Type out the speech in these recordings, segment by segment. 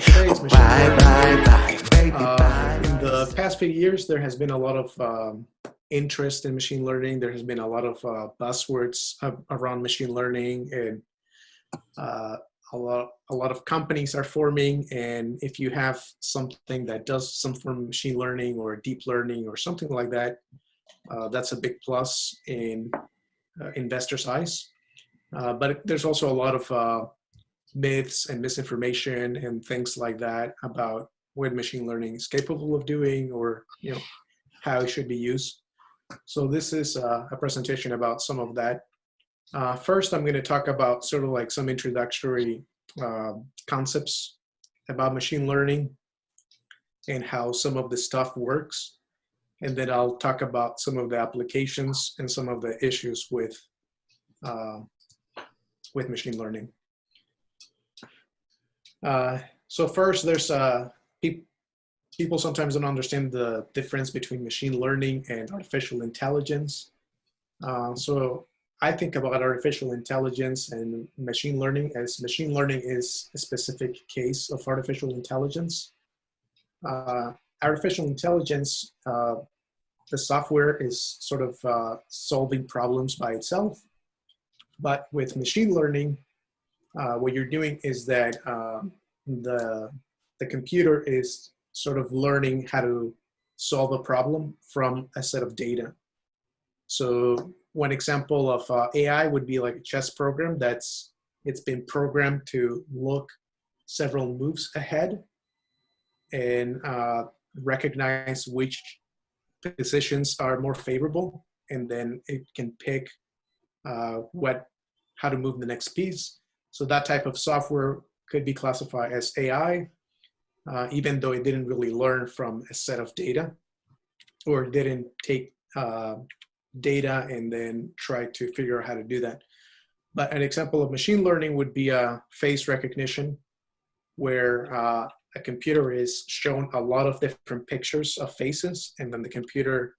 today is machine Bye, bye, learning. bye, baby, bye. In the past few years, there has been a lot of interest in machine learning. There has been a lot of buzzwords around machine learning, and uh, a lot of companies are forming. And if you have something that does some form of machine learning or deep learning or something like that, that's a big plus in investors' eyes. But there's also a lot of myths and misinformation and things like that about what machine learning is capable of doing, or how it should be used. So this is a presentation about some of that. First, I'm going to talk about sort of like some introductory concepts about machine learning and how some of the stuff works. And then I'll talk about some of the applications and some of the issues with machine learning. So first, there's people sometimes don't understand the difference between machine learning and artificial intelligence. So I think about artificial intelligence and machine learning as machine learning is a specific case of artificial intelligence. Artificial intelligence, the software is sort of solving problems by itself. But with machine learning, what you're doing is that the computer is sort of learning how to solve a problem from a set of data. So one example of AI would be like a chess program it's been programmed to look several moves ahead and recognize which positions are more favorable, and then it can pick how to move the next piece. So that type of software could be classified as AI, even though it didn't really learn from a set of data, or didn't take data and then try to figure out how to do that. But an example of machine learning would be face recognition, where a computer is shown a lot of different pictures of faces, and then the computer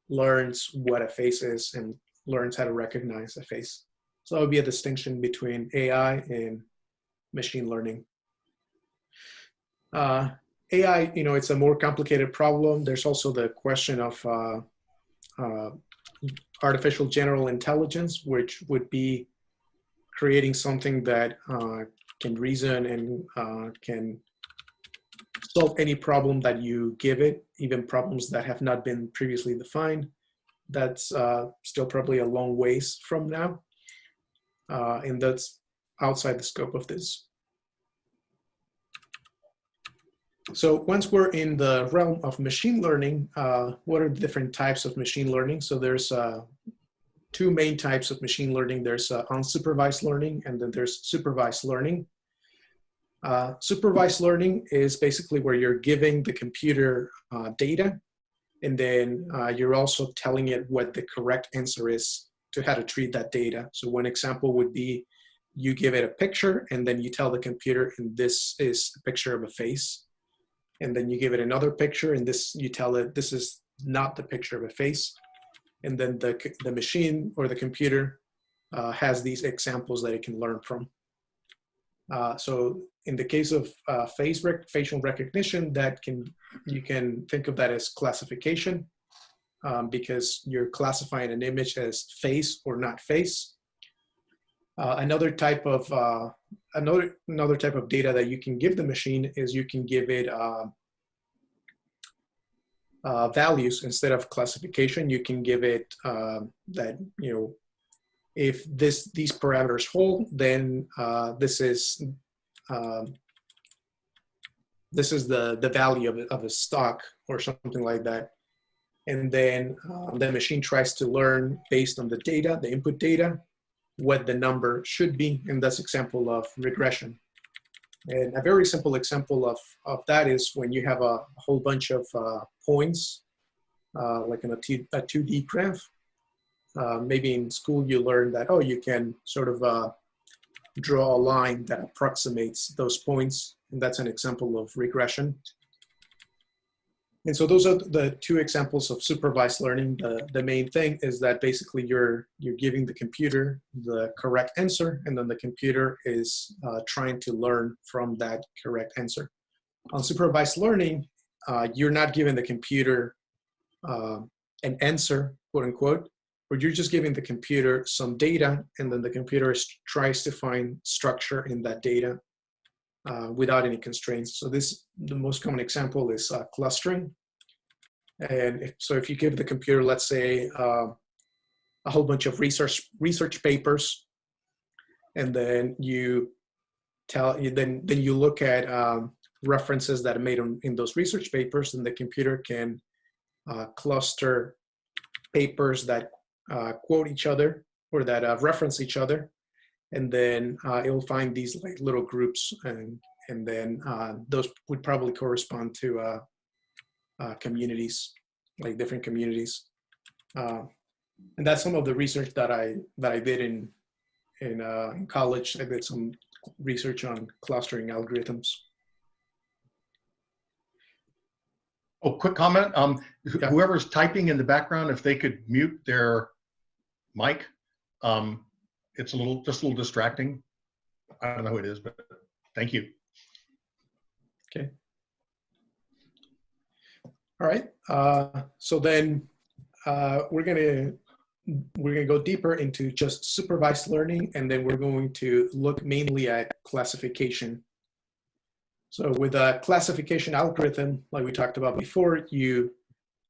learns what a face is and learns how to recognize a face. So that would be a distinction between AI and machine learning. AI, it's a more complicated problem. There's also the question of artificial general intelligence, which would be creating something that can reason and can solve any problem that you give it, even problems that have not been previously defined. That's still probably a long ways from now. And that's outside the scope of this. So once we're in the realm of machine learning, what are the different types of machine learning? So there's two main types of machine learning. There's unsupervised learning, and then there's supervised learning. Supervised learning is basically where you're giving the computer data, and then you're also telling it what the correct answer is to how to treat that data. So one example would be you give it a picture, and then you tell the computer, and this is a picture of a face. And then you give it another picture, and you tell it this is not the picture of a face. And then the machine or the computer has these examples that it can learn from. So in the case of facial recognition, you can think of that as classification, because you're classifying an image as face or not face. Another type of data that you can give the machine is you can give it values instead of classification. You can give it that if these parameters hold, then this is the value of a stock or something like that. And then the machine tries to learn based on the data, the input data, what the number should be, and that's example of regression. And a very simple example of that is when you have a whole bunch of points, like in a 2D graph. Maybe in school you learn that, you can sort of draw a line that approximates those points, and that's an example of regression. And so those are the two examples of supervised learning. The main thing is that basically you're giving the computer the correct answer, and then the computer is trying to learn from that correct answer. On supervised learning, you're not giving the computer an answer, quote unquote, but you're just giving the computer some data, and then the computer tries to find structure in that data without any constraints. So the most common example is clustering. And so if you give the computer, let's say, a whole bunch of research papers, and then you then you look at references that are made in those research papers, and the computer can cluster papers that quote each other or that reference each other, and then it will find these like little groups, and then those would probably correspond to communities, like different communities. And that's some of the research that I did in college. I did some research on clustering algorithms. Oh, quick comment. Yeah. Whoever's typing in the background, if they could mute their mic, it's just a little distracting. I don't know who it is, but thank you. Okay. All right. So then we're gonna go deeper into just supervised learning, and then we're going to look mainly at classification. So with a classification algorithm, like we talked about before, you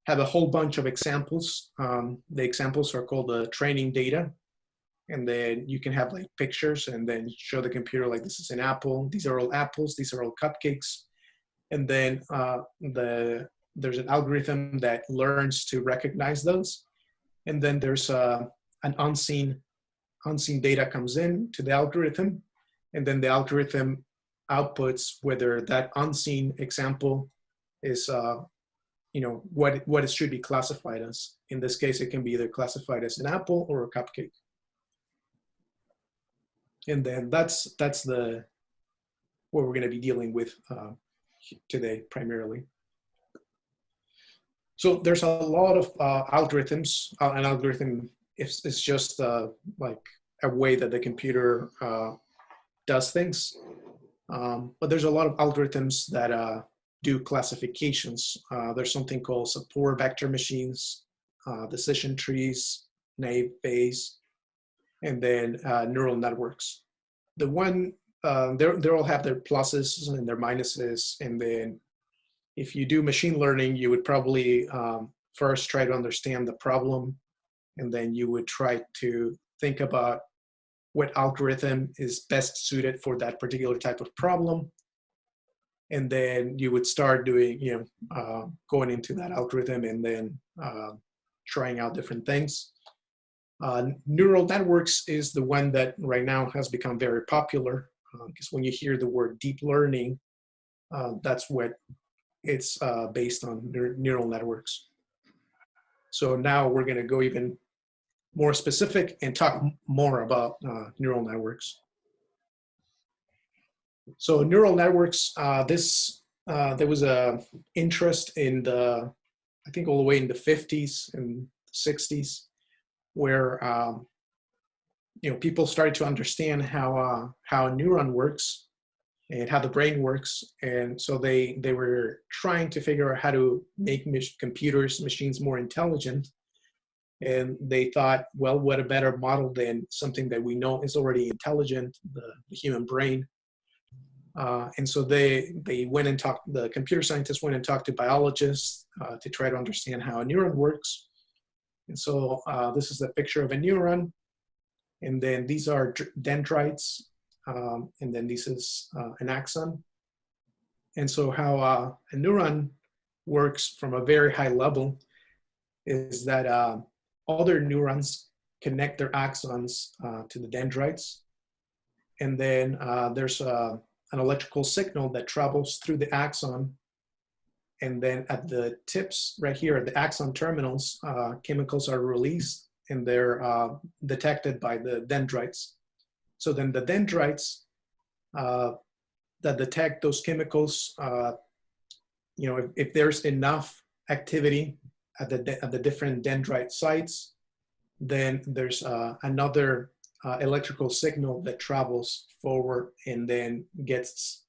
have a whole bunch of examples. The examples are called the training data. And then you can have like pictures and then show the computer like, this is an apple, these are all apples, these are all cupcakes. And then there's an algorithm that learns to recognize those. And then there's an unseen data comes in to the algorithm. And then the algorithm outputs whether that unseen example is, what it should be classified as. In this case, it can be either classified as an apple or a cupcake. And then that's what we're going to be dealing with today primarily. So there's a lot of algorithms. An algorithm is just like a way that the computer does things. But there's a lot of algorithms that do classifications. There's something called support vector machines, decision trees, naive Bayes, and then neural networks. The one, they all have their pluses and their minuses. And then if you do machine learning, you would probably first try to understand the problem. And then you would try to think about what algorithm is best suited for that particular type of problem. And then you would start doing, going into that algorithm and then trying out different things. Neural networks is the one that right now has become very popular, because when you hear the word deep learning, that's what it's based on, neural networks. So now we're going to go even more specific and talk more about neural networks. So neural networks, there was a interest in I think all the way in the 50s and 60s, where people started to understand how a neuron works and how the brain works, and so they were trying to figure out how to make machines more intelligent. And they thought, well, what a better model than something that we know is already intelligent, the human brain. And so they went and talked. The computer scientists went and talked to biologists to try to understand how a neuron works. And so this is a picture of a neuron, and then these are dendrites, and then this is an axon. And so how a neuron works from a very high level is that other neurons connect their axons to the dendrites, and then there's an electrical signal that travels through the axon. And then at the tips right here, at the axon terminals, chemicals are released, and they're detected by the dendrites. So then the dendrites that detect those chemicals, if there's enough activity at the different dendrite sites, then there's another electrical signal that travels forward and then gets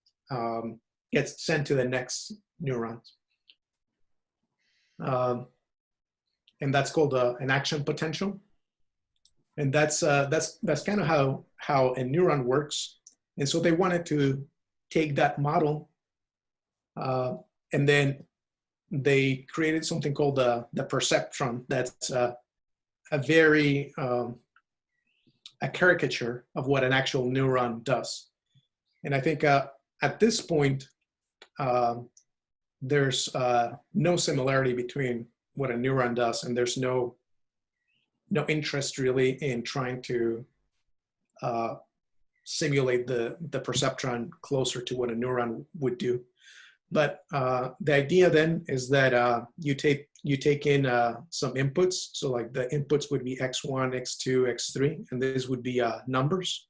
gets sent to the next neurons. And that's called an action potential. And that's kind of how a neuron works. And so they wanted to take that model, and then they created something called the perceptron. That's a very a caricature of what an actual neuron does. And I think at this point, there's no similarity between what a neuron does, and there's no interest really in trying to simulate the perceptron closer to what a neuron would do. But the idea then is that you take in some inputs. So like the inputs would be x1, x2, x3, and these would be numbers.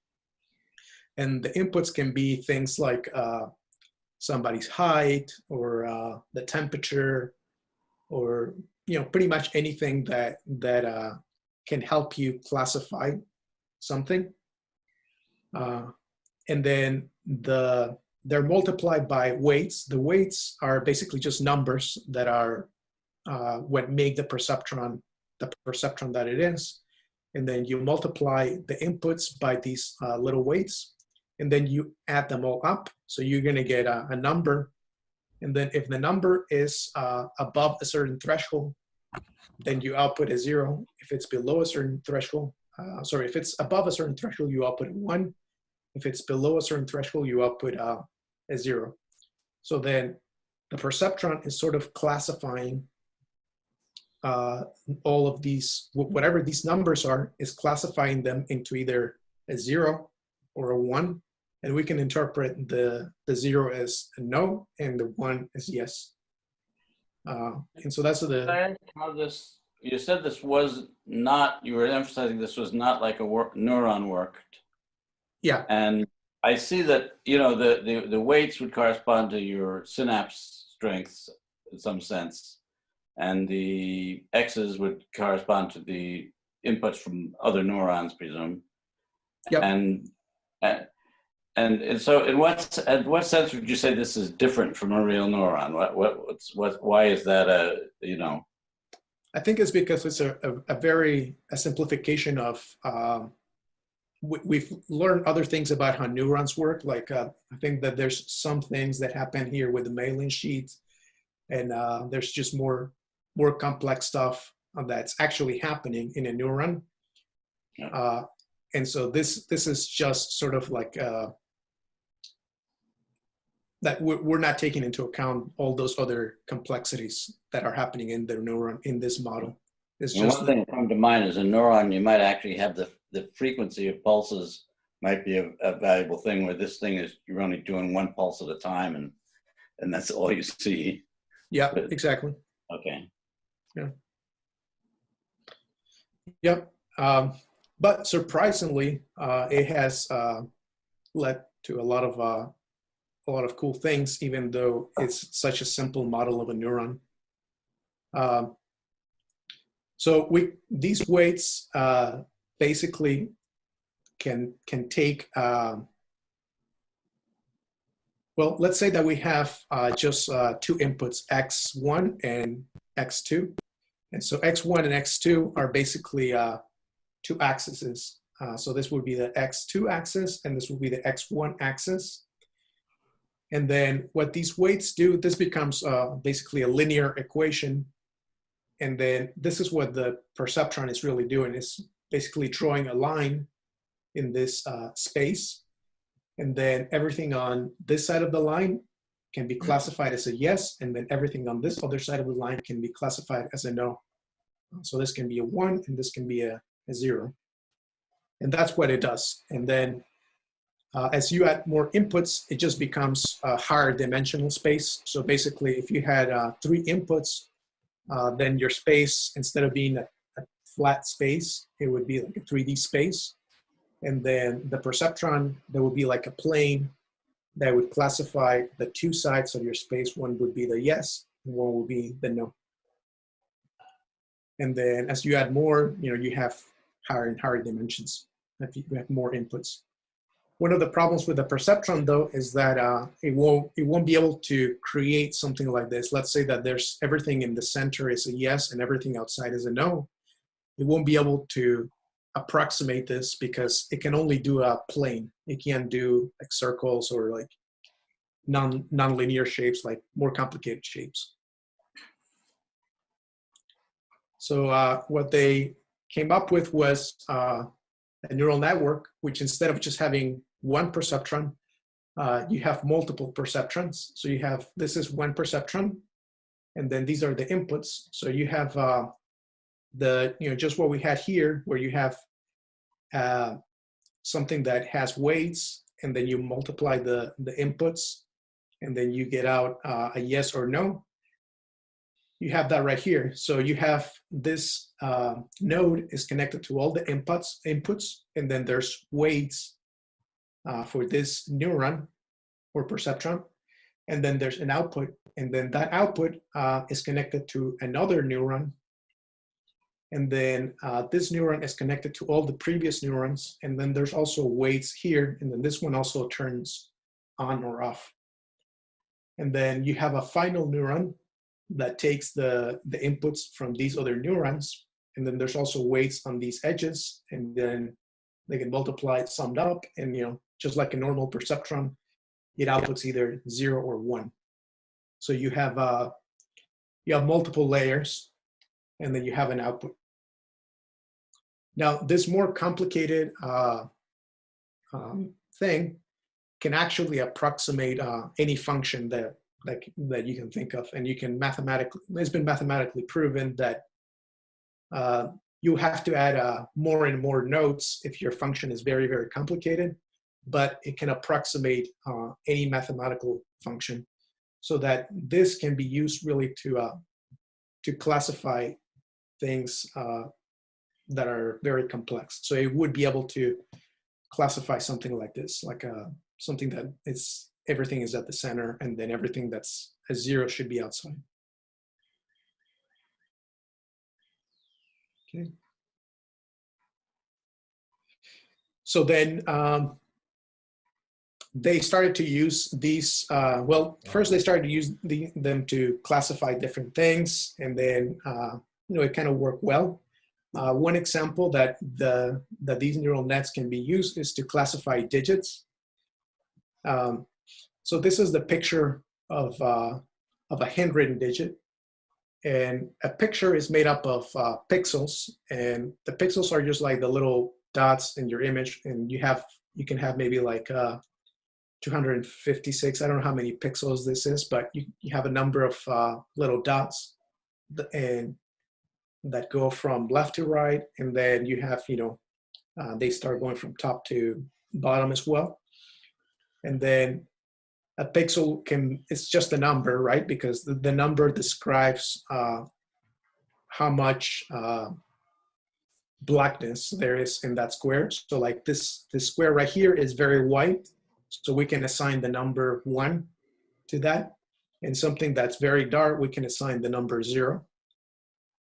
And the inputs can be things like somebody's height, or the temperature, or pretty much anything that can help you classify something. And then they're multiplied by weights. The weights are basically just numbers that are what make the perceptron that it is. And then you multiply the inputs by these little weights, and then you add them all up. So you're going to get a number. And then if the number is above a certain threshold, then you output a 0. If it's below a certain threshold, if it's above a certain threshold, you output a 1. If it's below a certain threshold, you output a 0. So then the perceptron is sort of classifying all of these, whatever these numbers are, is classifying them into either a 0 or a 1. And we can interpret the 0 as a no and the 1 as yes. And so that's how this, you said this was not, you were emphasizing this was not like a neuron worked. Yeah. And I see that, the weights would correspond to your synapse strengths in some sense. And the X's would correspond to the inputs from other neurons, presume. Yep. And so in what sense would you say this is different from a real neuron? Why is that I think it's because it's a simplification of, we've learned other things about how neurons work. Like I think that there's some things that happen here with the myelin sheath, and there's just more complex stuff that's actually happening in a neuron. Yeah. And so this is just sort of like that we're not taking into account all those other complexities that are happening in the neuron in this model. It's just one thing that comes to mind is a neuron, you might actually have the frequency of pulses might be a valuable thing, where this thing is you're only doing one pulse at a time, and that's all you see. Yeah, exactly. Okay. Yeah. Yep. But surprisingly, it has led to a lot of cool things, even though it's such a simple model of a neuron. So these weights basically can take, well, let's say that we have just two inputs, x1 and x2. And so x1 and x2 are basically two axes. So this would be the x2 axis, and this would be the x1 axis. And then what these weights do, this becomes basically a linear equation. And then this is what the perceptron is really doing, is basically drawing a line in this space. And then everything on this side of the line can be classified as a yes, and then everything on this other side of the line can be classified as a no. So this can be a 1, and this can be a 0. And that's what it does. And then as you add more inputs, it just becomes a higher dimensional space. So basically, if you had 3 inputs, then your space, instead of being a flat space, it would be like a 3D space. And then the perceptron, there would be like a plane that would classify the 2 sides of your space. One would be the yes, and one would be the no. And then as you add more, you have higher and higher dimensions. You have more inputs. One of the problems with the perceptron, though, is that it won't be able to create something like this. Let's say that there's everything in the center is a yes and everything outside is a no. It won't be able to approximate this because it can only do a plane. It can't do like circles or like non-linear shapes, like more complicated shapes. So what they came up with was a neural network, which instead of just having one perceptron, you have multiple perceptrons. So you have, this is one perceptron, and then these are the inputs. So you have just what we had here, where you have something that has weights, and then you multiply the inputs, and then you get out a yes or no. You have that right here. So you have this node is connected to all the inputs, and then there's weights for this neuron or perceptron, and then there's an output, and then that output is connected to another neuron, and then this neuron is connected to all the previous neurons, and then there's also weights here, and then this one also turns on or off. And then you have a final neuron that takes the inputs from these other neurons, and then there's also weights on these edges, and then they get multiplied, summed up, and just like a normal perceptron, it outputs either 0 or 1. So you have multiple layers, and then you have an output. Now, this more complicated thing can actually approximate any function that you can think of, and you can it's been mathematically proven that you have to add more and more nodes if your function is very, very complicated, but it can approximate any mathematical function, so that this can be used really to classify things that are very complex. So it would be able to classify something like this, like something that everything is at the center, and then everything that's a 0 should be outside. Okay. So then they started to use these, first they started to use them to classify different things, and then it kind of worked well. One example that these neural nets can be used is to classify digits. So this is the picture of a handwritten digit, and a picture is made up of pixels, and the pixels are just like the little dots in your image, and you can have maybe like 256. I don't know how many pixels this is, but you have a number of little dots, and that go from left to right, and then you have they start going from top to bottom as well. And then a pixel it's just a number, right? Because the number describes how much blackness there is in that square. So like this square right here is very white, so we can assign the number 1 to that. And something that's very dark, we can assign the number 0.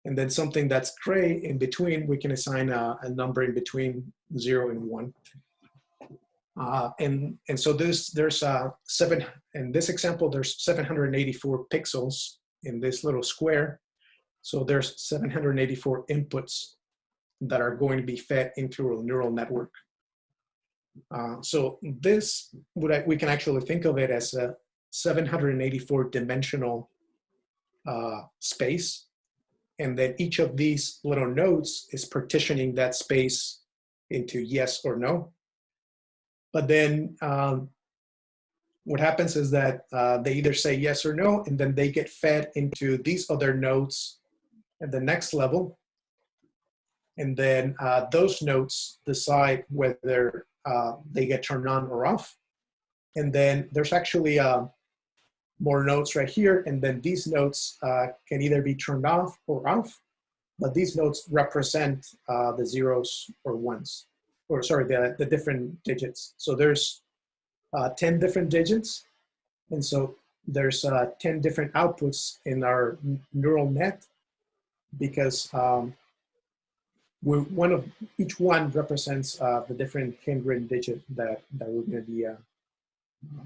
And then something that's gray in between, we can assign a number in between 0 and 1. And so there's in this example, there's 784 pixels in this little square. So there's 784 inputs that are going to be fed into a neural network. So this, we can actually think of it as a 784 dimensional space. And then each of these little nodes is partitioning that space into yes or no. But then what happens is that they either say yes or no, and then they get fed into these other nodes at the next level. And then those nodes decide whether they get turned on or off. And then there's actually more nodes right here, and then these nodes can either be turned off or off, but these nodes represent the 0s or 1s, or sorry, the different digits. So there's 10 different digits, and so there's 10 different outputs in our neural net, because each one represents the different handwritten digit that we're going to be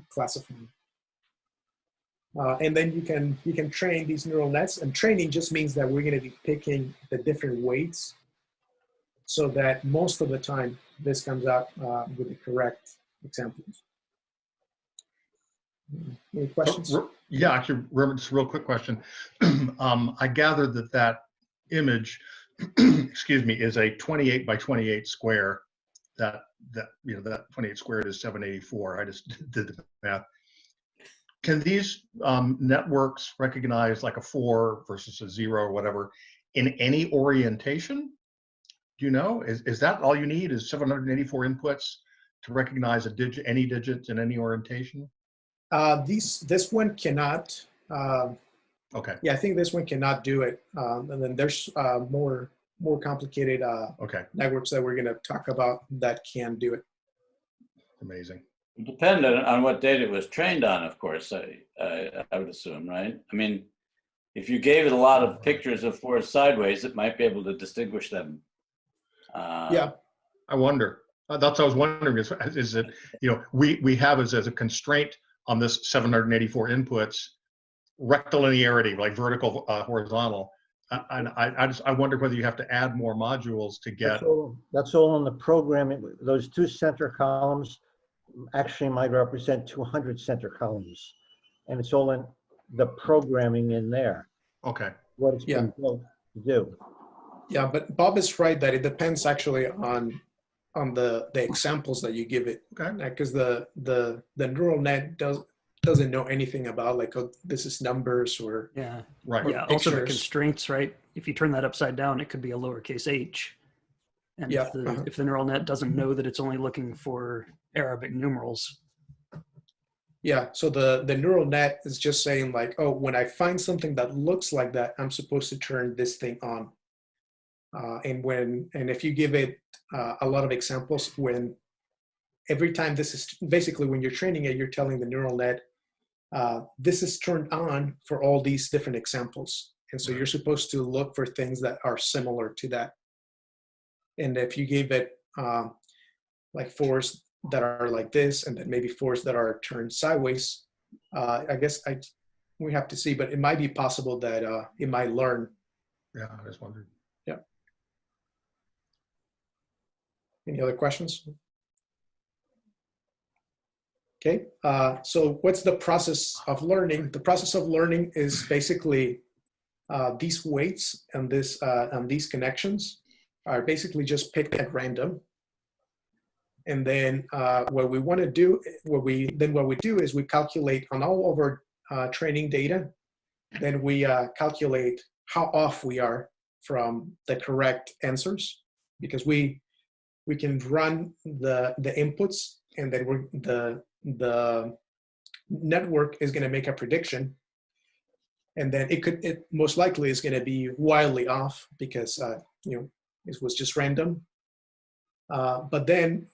classifying. And then you can train these neural nets, and training just means that we're going to be picking the different weights so that most of the time this comes out with the correct examples. Any questions? Yeah, actually, just a real quick question. I gathered that image, excuse me, is a 28 by 28 square. That 28 squared is 784. I just did the math. Can these networks recognize like a 4 versus a 0 or whatever in any orientation? Do you know? Is that all you need? Is 784 inputs to recognize any digit in any orientation? This one cannot. Okay. Yeah, I think this one cannot do it. And then there's more complicated networks that we're going to talk about that can do it. Amazing. Dependent on what data it was trained on, of course, I would assume, right? I mean, if you gave it a lot of pictures of fours sideways, it might be able to distinguish them. Yeah. I wonder. That's what I was wondering. Is it, we have as a constraint on this 784 inputs, rectilinearity, like vertical, horizontal. And I wonder whether you have to add more modules to get. That's all in the programming. Those two center columns actually might represent 200 center columns, and it's all in the programming in there. Okay. What it's been built to do. Yeah, but Bob is right that it depends actually on the examples that you give it. Okay. Because the neural net doesn't know anything about like, oh, this is numbers or right. Yeah. Also the constraints, right? If you turn that upside down, it could be a lowercase h. And if the neural net doesn't know that it's only looking for Arabic numerals. Yeah, so the neural net is just saying like, oh, when I find something that looks like that, I'm supposed to turn this thing on. And if you give it a lot of examples, every time this is basically when you're training it, you're telling the neural net, this is turned on for all these different examples. And so you're supposed to look for things that are similar to that. And if you gave it like fours that are like this, and then maybe fours that are turned sideways, I guess we have to see, but it might be possible that it might learn. Yeah, I just wondered. Yeah. Any other questions? Okay, so what's the process of learning? The process of learning is basically these weights and these connections are basically just picked at random. And then what we do is we calculate on all of our training data. Then we calculate how off we are from the correct answers, because we can run the inputs, and then the network is going to make a prediction, and then it most likely is going to be wildly off because it was just random. But then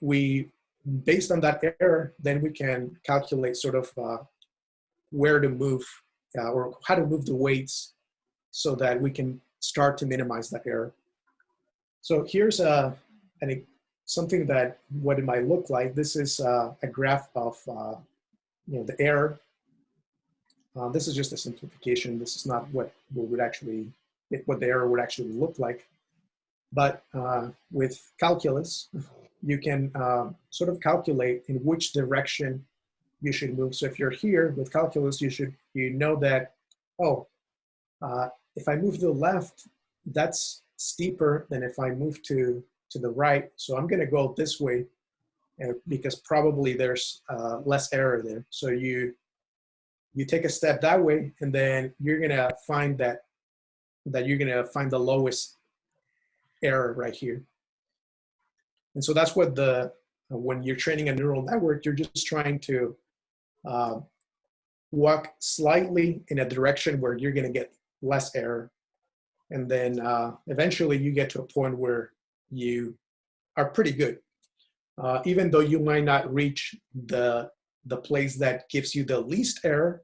based on that error, then we can calculate sort of where to move or how to move the weights so that we can start to minimize that error. So here's something that what it might look like. This is a graph of the error. This is just a simplification. This is not what the error would actually look like. But with calculus, you can sort of calculate in which direction you should move. So if you're here with calculus, you know that, if I move to the left, that's steeper than if I move to the right. So I'm going to go this way because probably there's less error there. So you take a step that way, and then you're going to find that you're going to find the lowest error right here. And so that's what when you're training a neural network, you're just trying to walk slightly in a direction where you're going to get less error. And then eventually you get to a point where you are pretty good. Even though you might not reach the place that gives you the least error,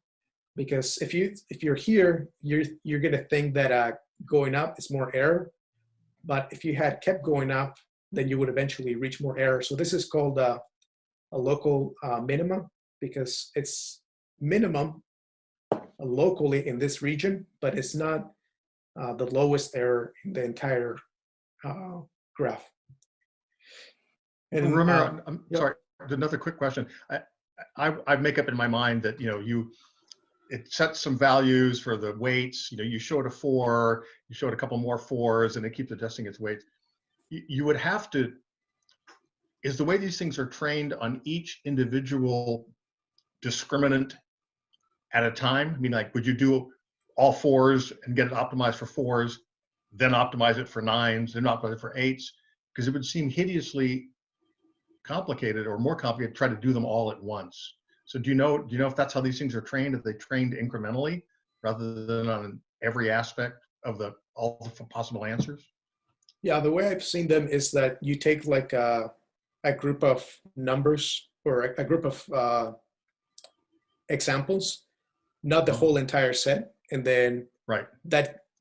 because if you're here, you're going to think that going up is more error. But if you had kept going up, then you would eventually reach more error. So this is called a local minimum, because it's minimum locally in this region, but it's not the lowest error in the entire graph. And Ramiro, I'm yep. sorry, another quick question. I make up in my mind that, it sets some values for the weights. You showed a 4, you showed a couple more 4s, and it keeps adjusting its weights. You would have to, is the way these things are trained on each individual discriminant at a time? I mean, like, would you do all 4s and get it optimized for 4s, then optimize it for 9s, then optimize it for 8s? Because it would seem hideously complicated, or more complicated, to try to do them all at once. So do you know if that's how these things are trained? Are they trained incrementally rather than on every aspect of all the possible answers? Yeah, the way I've seen them is that you take like a group of numbers, or a group of examples, not the whole entire set, and then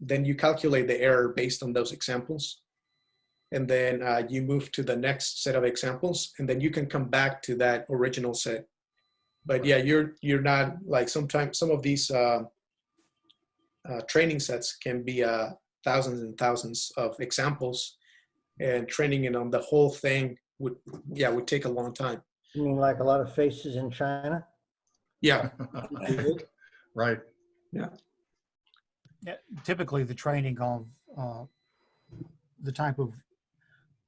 then you calculate the error based on those examples, and then you move to the next set of examples, and then you can come back to that original set. But yeah, you're not, like, sometimes some of these training sets can be thousands and thousands of examples, and training it on the whole thing would take a long time. You mean like a lot of faces in China? Yeah. Right. Yeah. Yeah, typically the training of the type of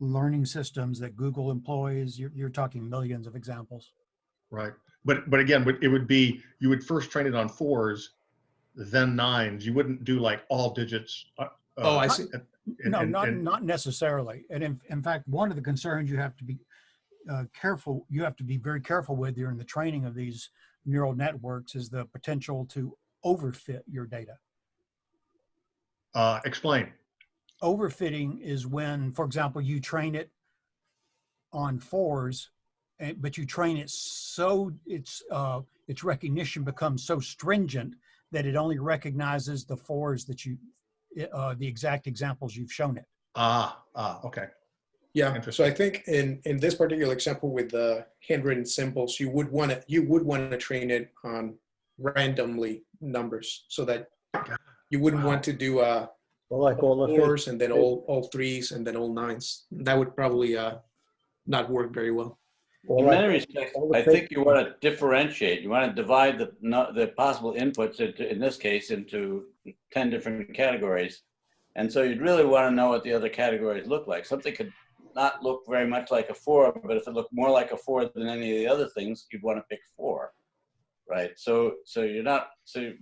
learning systems that Google employs, you're talking millions of examples. Right. But again, it would be, you would first train it on 4s, then 9s. You wouldn't do like all digits. I see. Not necessarily. And in fact, one of the concerns you have to be careful, you have to be very careful with during the training of these neural networks is the potential to overfit your data. Explain. Overfitting is when, for example, you train it on 4s, but you train it so its recognition becomes so stringent that it only recognizes the 4s that the exact examples you've shown it. Okay. Yeah. So I think in this particular example with the handwritten symbols, you would want to train it on randomly numbers, so that you wouldn't want to do like all the 4s and then all 3s and then all 9s. That would probably not work very well. In many respects, I think you want to differentiate. You want to divide the possible inputs in this case into 10 different categories. And so you'd really want to know what the other categories look like. Something could not look very much like a 4, but if it looked more like a 4 than any of the other things, you'd want to pick 4, right? So you're not, to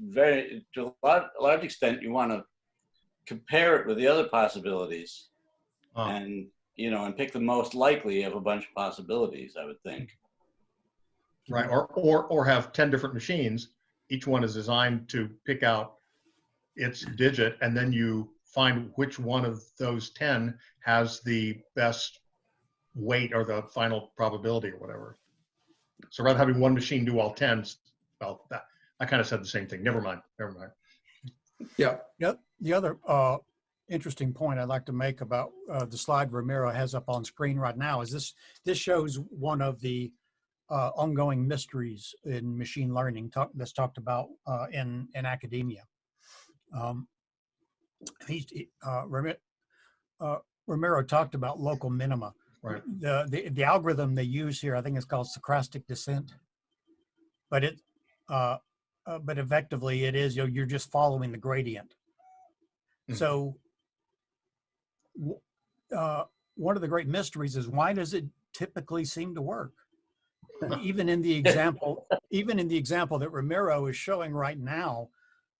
a large extent, you want to compare it with the other possibilities, and pick the most likely of a bunch of possibilities, I would think. Right, or have 10 different machines. Each one is designed to pick out its digit, and then you find which one of those 10 has the best weight or the final probability or whatever. So rather than having one machine do all 10s, well, I kind of said the same thing. Never mind. Yeah. Yep. The other interesting point I'd like to make about the slide Ramiro has up on screen right now is this shows one of the ongoing mysteries in machine learning that's talked about in academia. Ramiro talked about local minima. Right. The algorithm they use here, I think it's called stochastic descent, but effectively it is, you're just following the gradient. So one of the great mysteries is, why does it typically seem to work? Even in the example that Ramiro is showing right now,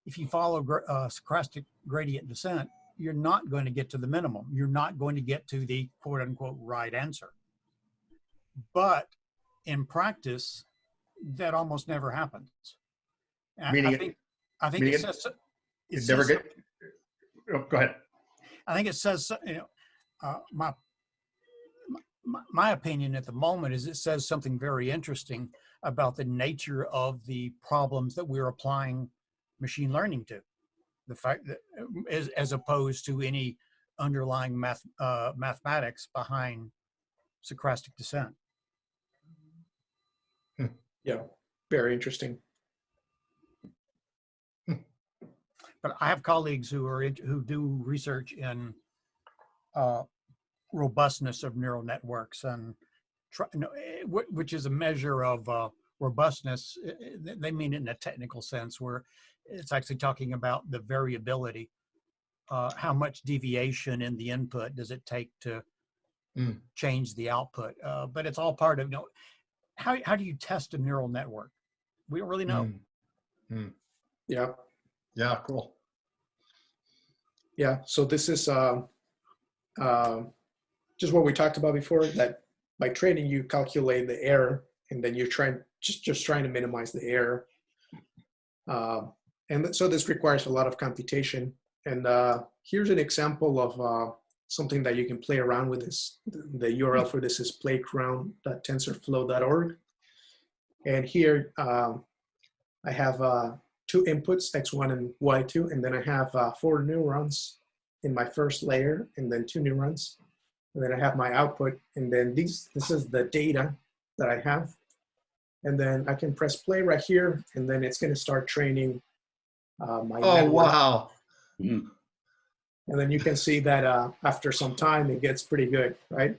if you follow stochastic gradient descent, you're not going to get to the minimum. You're not going to get to the quote unquote right answer. But in practice, that almost never happens. Meaning I think it says it never get. Go ahead. I think it says, my opinion at the moment is it says something very interesting about the nature of the problems that we're applying machine learning to. The fact that, as opposed to any underlying mathematics behind stochastic descent. Yeah, very interesting. But I have colleagues who do research in robustness of neural networks, and which is a measure of robustness. They mean it in a technical sense, where it's actually talking about the variability. How much deviation in the input does it take to change the output? But it's all part of, how do you test a neural network? We don't really know. Yeah. Yeah, cool. Yeah. So this is just what we talked about before, that by training, you calculate the error, and then you're just trying to minimize the error. And so this requires a lot of computation. And here's an example of something that you can play around with. The URL for this is playground.tensorflow.org. And here I have 2 inputs, x1 and y2, and then I have 4 neurons in my first layer, and then 2 neurons. And then I have my output, and then this is the data that I have. And then I can press play right here, and then it's going to start training my network. Wow. And then you can see that after some time, it gets pretty good, right?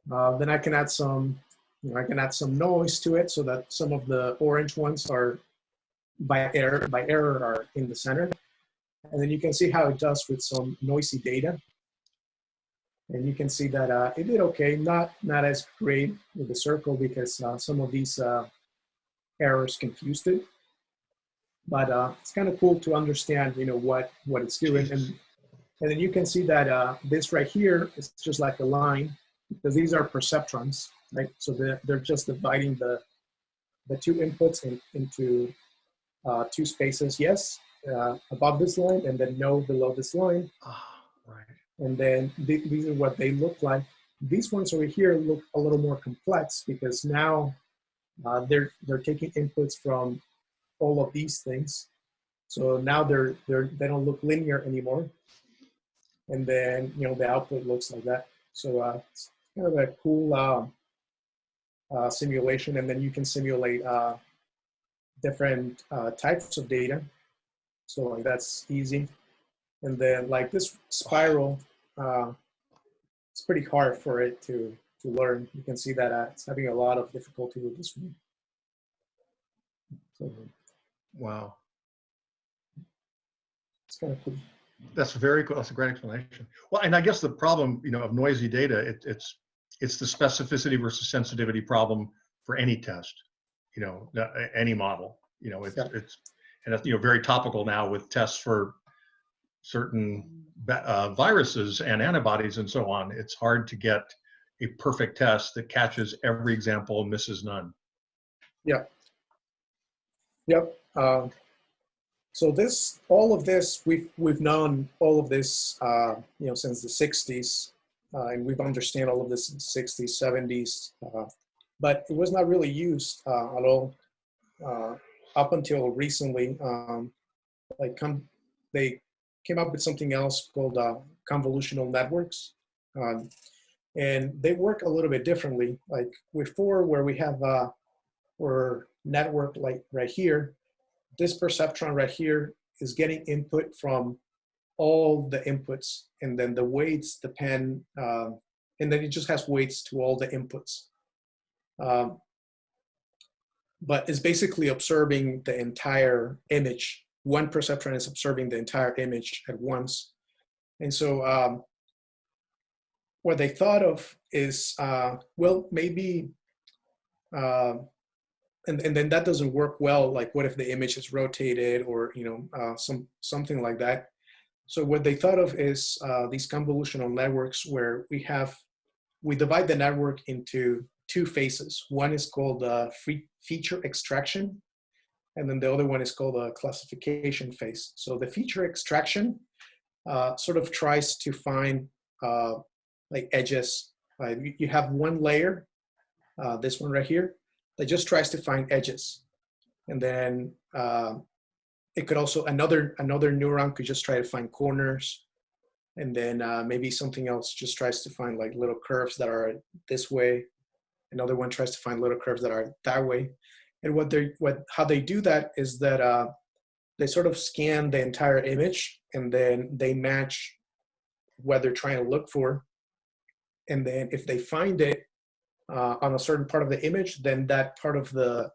Then I can add some noise to it, so that some of the orange ones are by error are in the center. And then you can see how it does with some noisy data. And you can see that it did okay, not as great with the circle, because some of these errors confused it. But it's kind of cool to understand, what it's doing. And then you can see that this right here is just like a line, because these are perceptrons, right? So they're just dividing the 2 inputs into 2 spaces, yes, above this line, and then no below this line. Right. And then these are what they look like. These ones over here look a little more complex, because now they're taking inputs from all of these things. So now they don't look linear anymore. And then the output looks like that. So it's kind of a cool simulation. And then you can simulate different types of data. So like that's easy. And then like this spiral, it's pretty hard for it to learn. You can see that it's having a lot of difficulty with this one. So, wow. It's kind of cool. That's very cool. That's a great explanation. Well, and I guess the problem, of noisy data, it's the specificity versus sensitivity problem for any test, any model. It's very topical now with tests for certain viruses and antibodies and so on. It's hard to get a perfect test that catches every example and misses none. Yeah. Yep. So all of this, we've known all of this, since the 60s, and we've understand all of this in the 60s, 70s, but it was not really used at all up until recently. They came up with something else called convolutional networks, and they work a little bit differently. Like before, where we have our network like right here, this perceptron right here is getting input from all the inputs, and then the weights depend, and then it just has weights to all the inputs. But it's basically observing the entire image. One perceptron is observing the entire image at once. And so what they thought of is, maybe, and then that doesn't work well. Like, what if the image is rotated, or something like that? So what they thought of is these convolutional networks, where we divide the network into 2 phases. One is called feature extraction, and then the other one is called a classification phase. So the feature extraction sort of tries to find like edges. You have one layer, this one right here, that just tries to find edges. And then it could also, another neuron could just try to find corners. and then maybe something else just tries to find like little curves that are this way. Another one tries to find little curves that are that way. And how they do that is that they sort of scan the entire image, and then they match what they're trying to look for. And then if they find it on a certain part of the image, then that part of the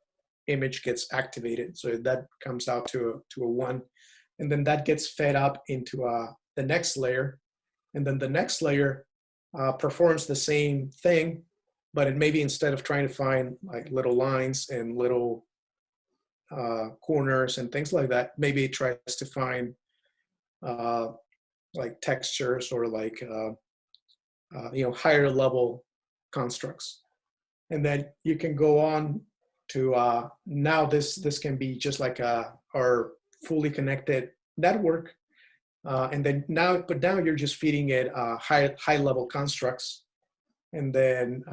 image gets activated. So that comes out to a 1. And then that gets fed up into the next layer. And then the next layer performs the same thing, but it maybe instead of trying to find like little lines and little corners and things like that, maybe it tries to find like textures or like higher level constructs. And then you can go on to now this can be just like our fully connected network, and then now you're just feeding it high level constructs, and then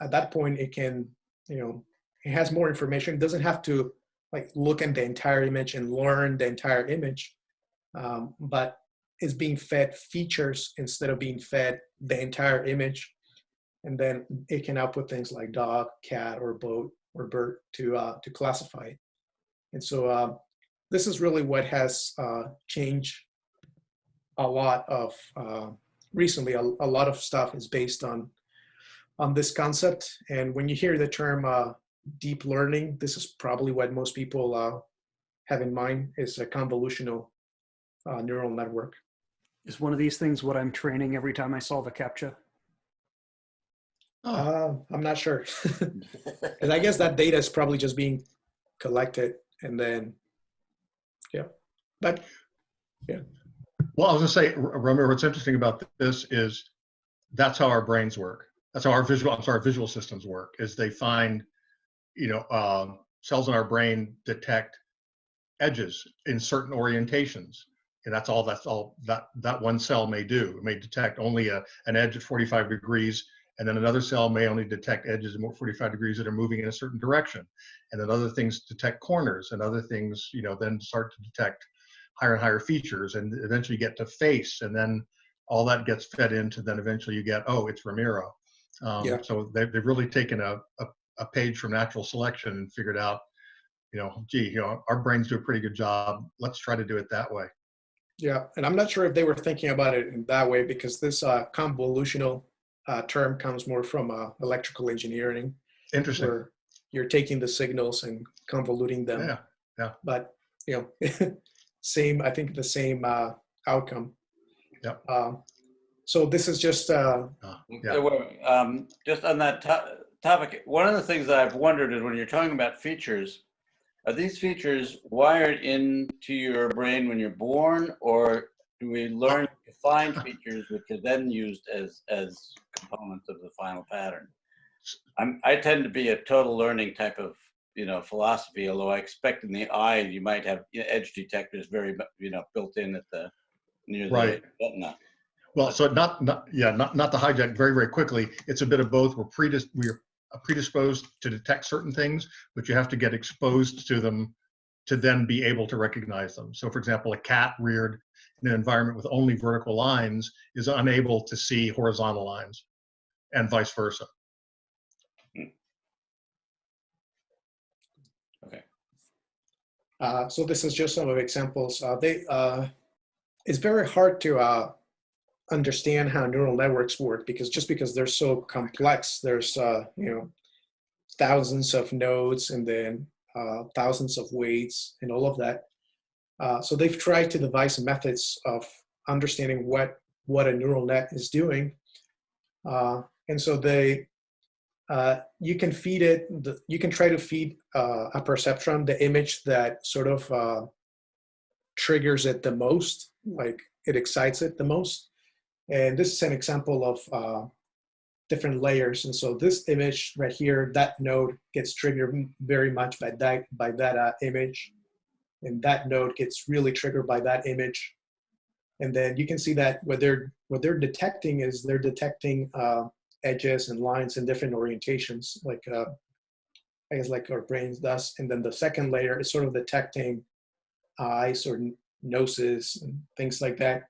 at that point it can it has more information. It doesn't have to like look at the entire image and learn the entire image, but is being fed features instead of being fed the entire image. And then it can output things like dog, cat, or boat, or bird to classify it. And so this is really what has changed a lot of recently. A lot of stuff is based on this concept. And when you hear the term deep learning, this is probably what most people have in mind, is a convolutional neural network. Is one of these things what I'm training every time I solve a CAPTCHA? I'm not sure. And I guess that data is probably just being collected and then, but yeah. Well, I was gonna say, Ramiro, what's interesting about this is that's how our brains work. That's how our visual systems work, is they find, cells in our brain detect edges in certain orientations. And that's all that one cell may do. It may detect only an edge at 45 degrees, and then another cell may only detect edges at 45 degrees that are moving in a certain direction. And then other things detect corners, and other things, then start to detect higher and higher features, and eventually get to face, and then all that gets fed into, then eventually you get, oh, it's Ramiro. So they've really taken a page from natural selection and figured out, our brains do a pretty good job. Let's try to do it that way. Yeah, and I'm not sure if they were thinking about it in that way, because this convolutional term comes more from electrical engineering. Interesting. Where you're taking the signals and convoluting them. Yeah. But same. I think the same outcome. Yeah. So this is just. Just on that topic, one of the things that I've wondered is, when you're talking about features, are these features wired into your brain when you're born, or do we learn to find features which are then used as components of the final pattern? I tend to be a total learning type of philosophy, although I expect in the eye you might have edge detectors very built in at the near the retina. Well, so not to hijack very, very quickly. It's a bit of both. We're predisposed to detect certain things, but you have to get exposed to them to then be able to recognize them. So, for example, a cat reared in an environment with only vertical lines is unable to see horizontal lines, and vice versa. Okay. So this is just some of the examples. It's very hard to understand how neural networks work, because they're so complex. There's thousands of nodes, and then thousands of weights and all of that. So they've tried to devise methods of understanding what a neural net is doing, and so you can feed it. You can try to feed a perceptron the image that sort of triggers it the most, like it excites it the most. And this is an example of different layers. And so this image right here, that node gets triggered very much by that image, and that node gets really triggered by that image. And then you can see that what they're detecting is they're detecting edges and lines in different orientations, like I guess like our brains does. And then the second layer is sort of detecting eyes or noses and things like that.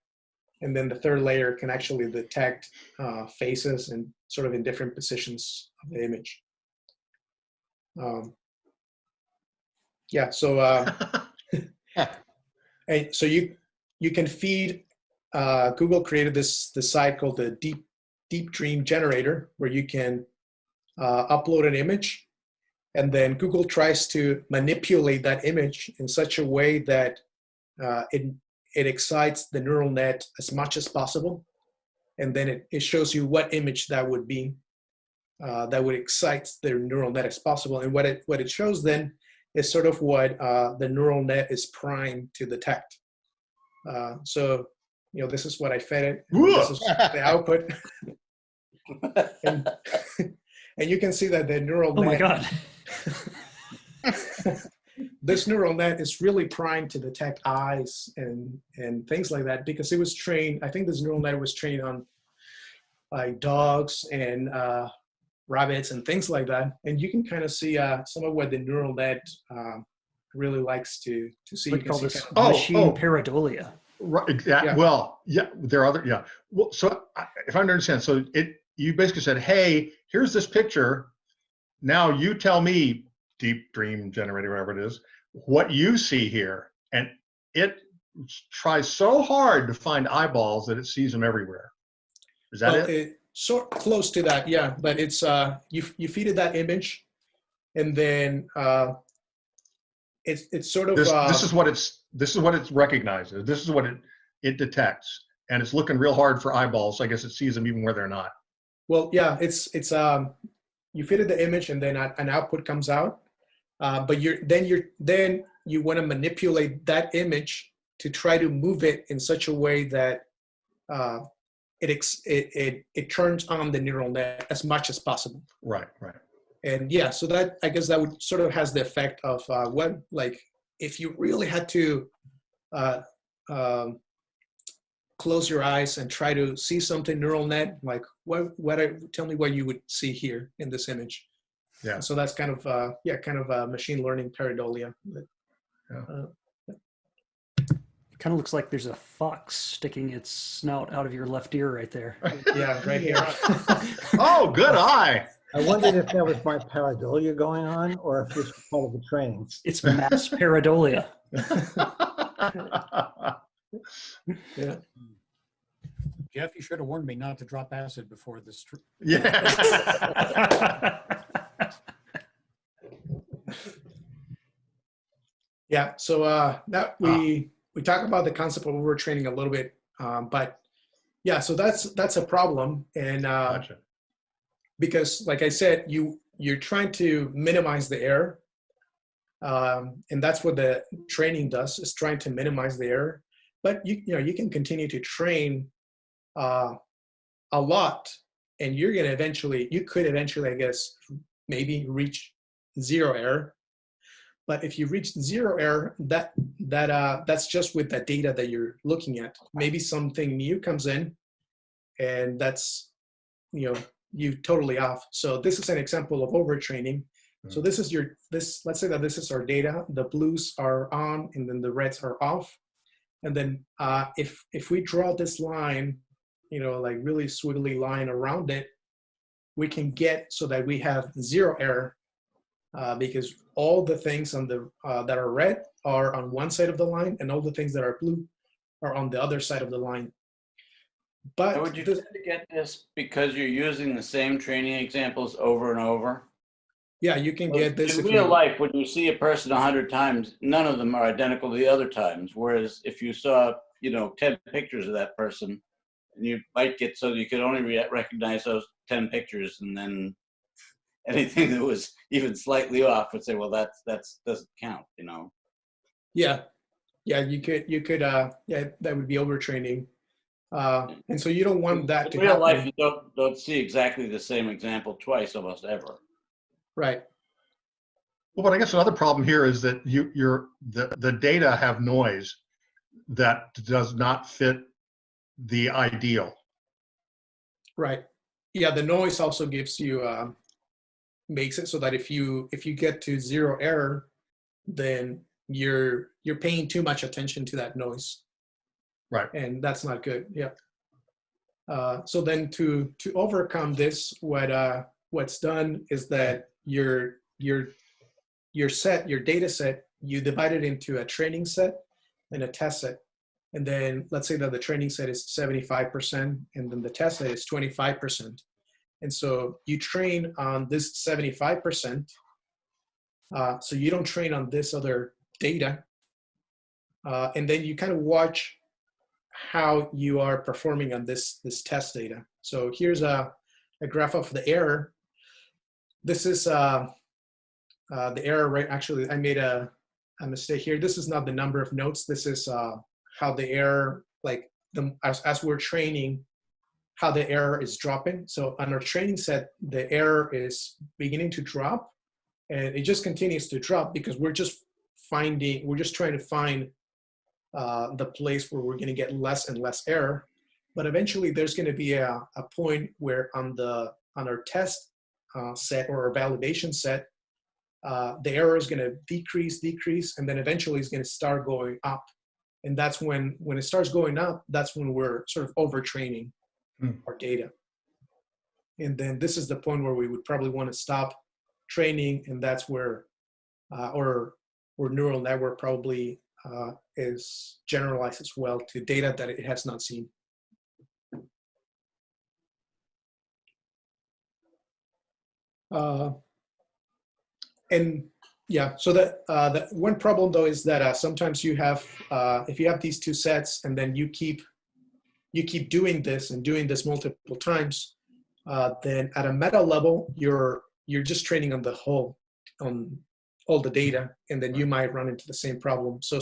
And then the third layer can actually detect faces and sort of in different positions of the image. Yeah, so and so you can feed. Google created this site called the Deep Dream Generator, where you can upload an image, and then Google tries to manipulate that image in such a way that it excites the neural net as much as possible, and then it shows you what image that would be that would excite the neural net as possible. And what it shows then is sort of what the neural net is primed to detect. So, this is what I fed it. This is the output. and you can see that the neural net. Oh my God. This neural net is really primed to detect eyes and things like that, because it was trained. I think this neural net was trained on like dogs and rabbits and things like that. And you can kind of see some of what the neural net really likes to see. We you can call see this kind of, machine pareidolia. Right. Exactly. Yeah. Well, yeah, there are other, yeah. Well, so if I understand, so you basically said, hey, here's this picture. Now you tell me, Deep Dream Generator, whatever it is, what you see here. And it tries so hard to find eyeballs that it sees them everywhere. Is that it? Sort close to that, yeah. But it's you feed it that image, and then it's sort of This is what it recognizes. This is what it detects, and it's looking real hard for eyeballs. So I guess it sees them even where they're not. well, yeah. It's you feed it the image, and then an output comes out. But then you want to manipulate that image to try to move it in such a way that it turns on the neural net as much as possible. Right, right. And yeah, so that, I guess that would sort of has the effect of what, like, if you really had to close your eyes and try to see something neural net, like tell me what you would see here in this image. Yeah. So that's kind of machine learning pareidolia. Yeah. It kind of looks like there's a fox sticking its snout out of your left ear right there. Yeah, right here. Oh, good eye. I wondered if that was my pareidolia going on or if this was part of the training. It's mass pareidolia. Yeah. Jeff, you should have warned me not to drop acid before this trip. Yeah. Yeah. So that we talk about the concept of overtraining a little bit, but yeah. So that's a problem, and Gotcha. because, like I said, you're trying to minimize the error, and that's what the training does, is trying to minimize the error. But you can continue to train a lot, and you could eventually, I guess, maybe reach zero error. But if you reach zero error, that's just with the data that you're looking at. Maybe something new comes in, and that's you totally off. So this is an example of overtraining. Mm-hmm. So let's say that this is our data. The blues are on, and then the reds are off. And then if we draw this line, like really swiggly line around it, we can get so that we have zero error, because all the things on the that are red are on one side of the line, and all the things that are blue are on the other side of the line. But would you tend to get this because you're using the same training examples over and over? Yeah, you can get this. In real life, when you see a person 100 times, none of them are identical to the other times. Whereas if you saw, 10 pictures of that person, you might get so you could only recognize those 10 pictures, and then anything that was even slightly off would say, well, that doesn't count, Yeah, you could, yeah, that would be overtraining. And so you don't want that to happen. In real life, you don't see exactly the same example twice almost ever. Right. Well, but I guess another problem here is that the data have noise that does not fit the ideal. Right. Yeah, the noise also gives you makes it so that if you get to zero error, then you're paying too much attention to that noise. Right. and that's not good. Yeah. So then to overcome this, what's done is that your data set, you divide it into a training set and a test set. And then let's say that the training set is 75% and then the test set is 25%. And so you train on this 75%. So you don't train on this other data. And then you kind of watch how you are performing on this test data. So here's a graph of the error. This is the error, right? Actually, I made a mistake here. This is not the number of notes. This is how the error, like as we're training, how the error is dropping. So on our training set, the error is beginning to drop, and it just continues to drop because we're just trying to find the place where we're going to get less and less error. But eventually there's going to be a point where on our test set or our validation set, the error is going to decrease, and then eventually it's going to start going up. And that's when it starts going up, that's when we're sort of overtraining our data. And then this is the point where we would probably want to stop training, and that's where our neural network probably is generalized as well to data that it has not seen. And yeah, so that one problem though is that sometimes you have, if you have these two sets and then you keep doing this and doing this multiple times, then at a meta level, you're just training on on all the data, and then you might run into the same problem. So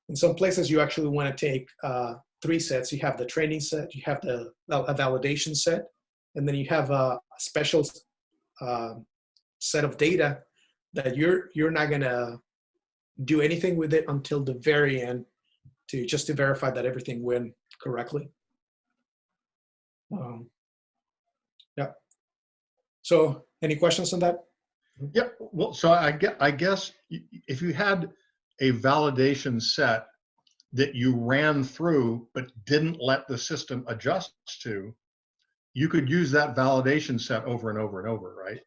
in some places you actually want to take 3 sets. You have the training set, you have a validation set, and then you have a special set of data that you're not gonna do anything with it until the very end to verify that everything went correctly. Yeah. So any questions on that? Yeah, well, so I guess if you had a validation set that you ran through but didn't let the system adjust to, you could use that validation set over and over and over, right?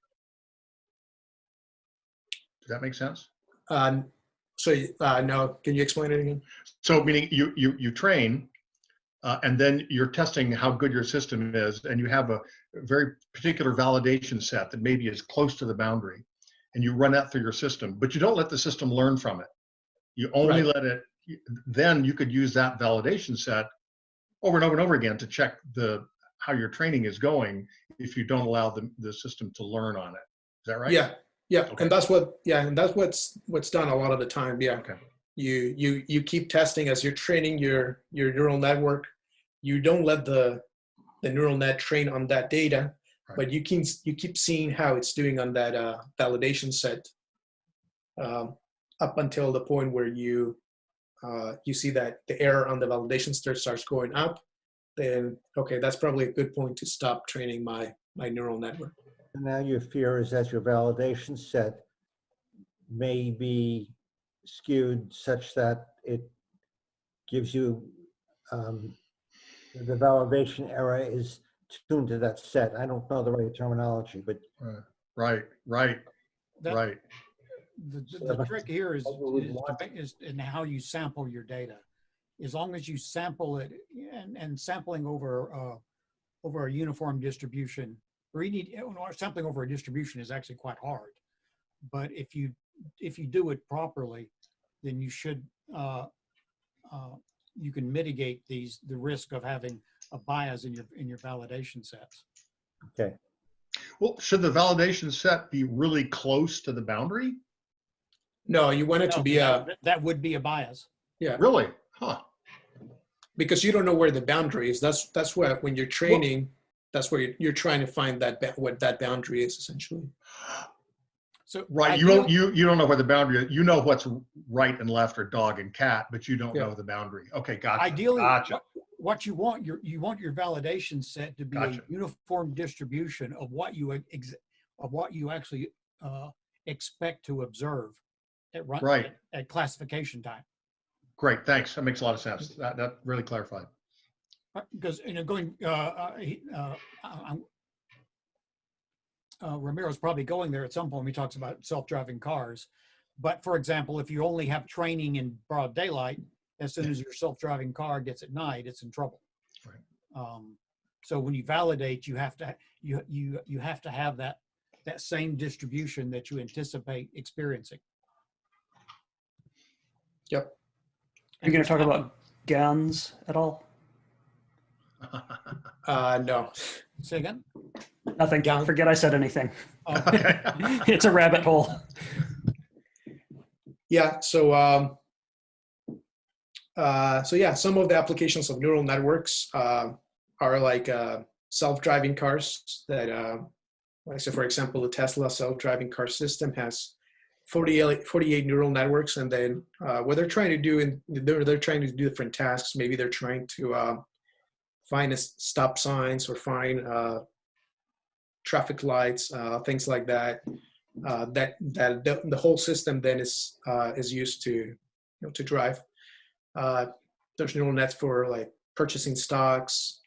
Does that make sense? No, can you explain it again? So meaning you train, and then you're testing how good your system is, and you have a very particular validation set that maybe is close to the boundary, and you run that through your system, but you don't let the system learn from it. You only let it, then you could use that validation set over and over and over again to check how your training is going if you don't allow the system to learn on it. Is that right? Yeah. Okay. And that's what's done a lot of the time. Yeah. Okay. You keep testing as you're training your neural network. You don't let the neural net train on that data, right, but you keep seeing how it's doing on that validation set up until the point where you see that the error on the validation set starts going up. Then okay, that's probably a good point to stop training my neural network. And now your fear is that your validation set may be skewed such that it gives you the validation error is tuned to that set. I don't know the right terminology, but right. The trick here is in how you sample your data. As long as you sample it, and sampling over a uniform distribution, sampling over a distribution is actually quite hard. But if you do it properly, then you should you can mitigate the risk of having a bias in your validation sets. okay. Well, should the validation set be really close to the boundary? No, you want it to be that would be a bias. Yeah. Really? Huh. Because you don't know where the boundary is. That's where when you're training, that's where you're trying to find what that boundary is essentially. So right, you don't know where the boundary is. You know what's right and left or dog and cat, but you don't know the boundary. Okay, gotcha. Ideally, what you want your validation set to be a uniform distribution of what you actually expect to observe at classification time. Great, thanks. That makes a lot of sense. That really clarified. Because, going, Ramiro's probably going there at some point when he talks about self-driving cars. But for example, if you only have training in broad daylight, as soon as your self-driving car gets at night, it's in trouble. Right. So when you validate, you have to have that same distribution that you anticipate experiencing. Yep. Are you going to talk about GANs at all? No. Say again? Nothing. GAN. Forget I said anything. Okay. It's a rabbit hole. Yeah. So yeah, some of the applications of neural networks are like self-driving cars that, so for example, the Tesla self-driving car system has 48 neural networks, and then what they're trying to do, they're trying to do different tasks. Maybe they're trying to find stop signs or find traffic lights, things like that. The whole system then is used to to drive. There's neural nets for like purchasing stocks.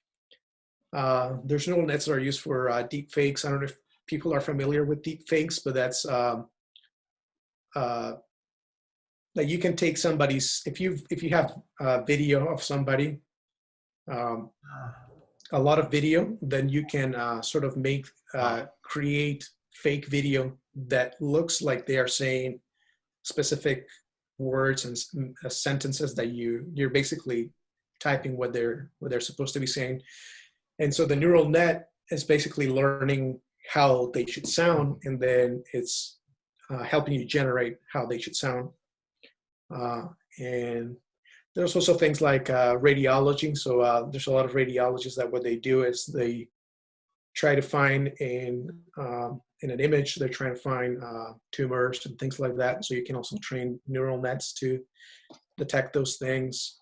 There's neural nets that are used for deep fakes. I don't know if people are familiar with deep fakes, but that's that you can take somebody's, if you have a video of somebody, a lot of video, then you can sort of create fake video that looks like they are saying specific words and sentences that you're basically typing what they're supposed to be saying. And so the neural net is basically learning how they should sound, and then it's helping you generate how they should sound. And there's also things like radiology. So there's a lot of radiologists that what they do is they try to find in an image, they're trying to find tumors and things like that. So you can also train neural nets to detect those things.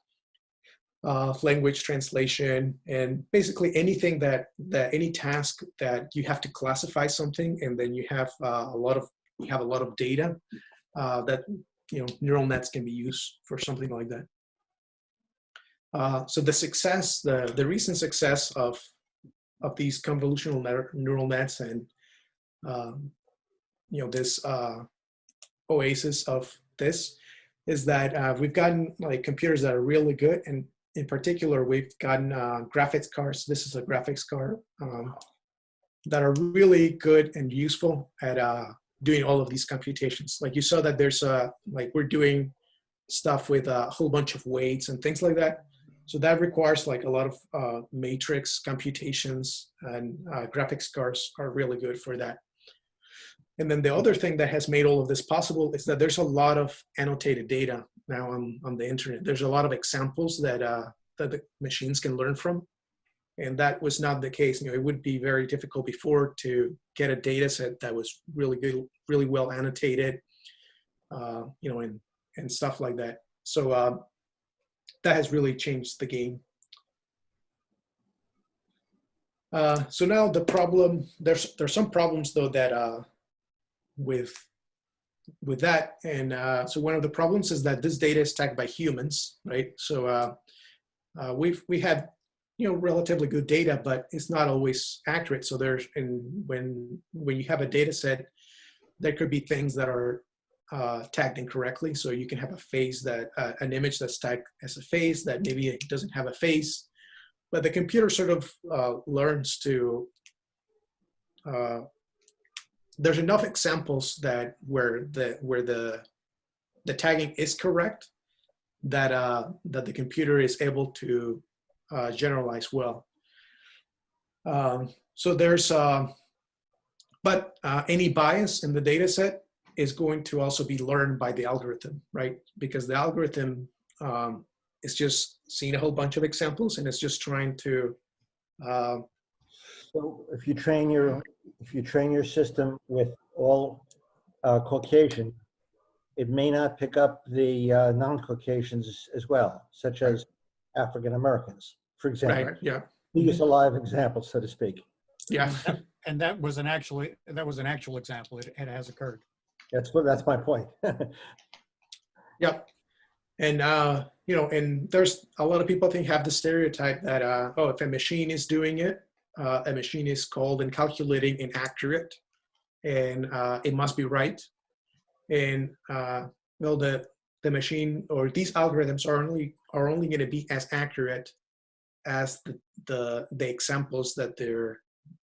Language translation, and basically anything that any task that you have to classify something, and then you have a lot of data that neural nets can be used for something like that. So the recent success of these convolutional neural nets and this oasis of this is that we've gotten like computers that are really good, and in particular we've gotten graphics cards. This is a graphics card that are really good and useful at doing all of these computations. Like you saw that there's like we're doing stuff with a whole bunch of weights and things like that. So that requires like a lot of matrix computations, and graphics cards are really good for that. And then the other thing that has made all of this possible is that there's a lot of annotated data now on the internet. There's a lot of examples that the machines can learn from. And that was not the case. It would be very difficult before to get a data set that was really good, really well annotated, and stuff like that. So that has really changed the game. So now the problem, there's some problems though that with that, and so one of the problems is that this data is tagged by humans, right? So we had relatively good data, but it's not always accurate. So when you have a data set, there could be things that are tagged incorrectly. So you can have a face an image that's tagged as a face that maybe it doesn't have a face, but the computer sort of learns to. There's enough examples that where the tagging is correct that the computer is able to generalize well. So there's, but any bias in the data set is going to also be learned by the algorithm, right? Because the algorithm is just seeing a whole bunch of examples, and it's just trying to. So if you train your system with all Caucasian, it may not pick up the non-Caucasians as well, such as African Americans, for example. Right. Yeah. We use a live example, so to speak. Yeah. And that was an actual example. It has occurred. That's my point. Yep. And and there's a lot of people have the stereotype that oh, if a machine is doing it, a machine is cold and calculating and accurate, and it must be right. And well, the machine or these algorithms are only going to be as accurate as the examples that they're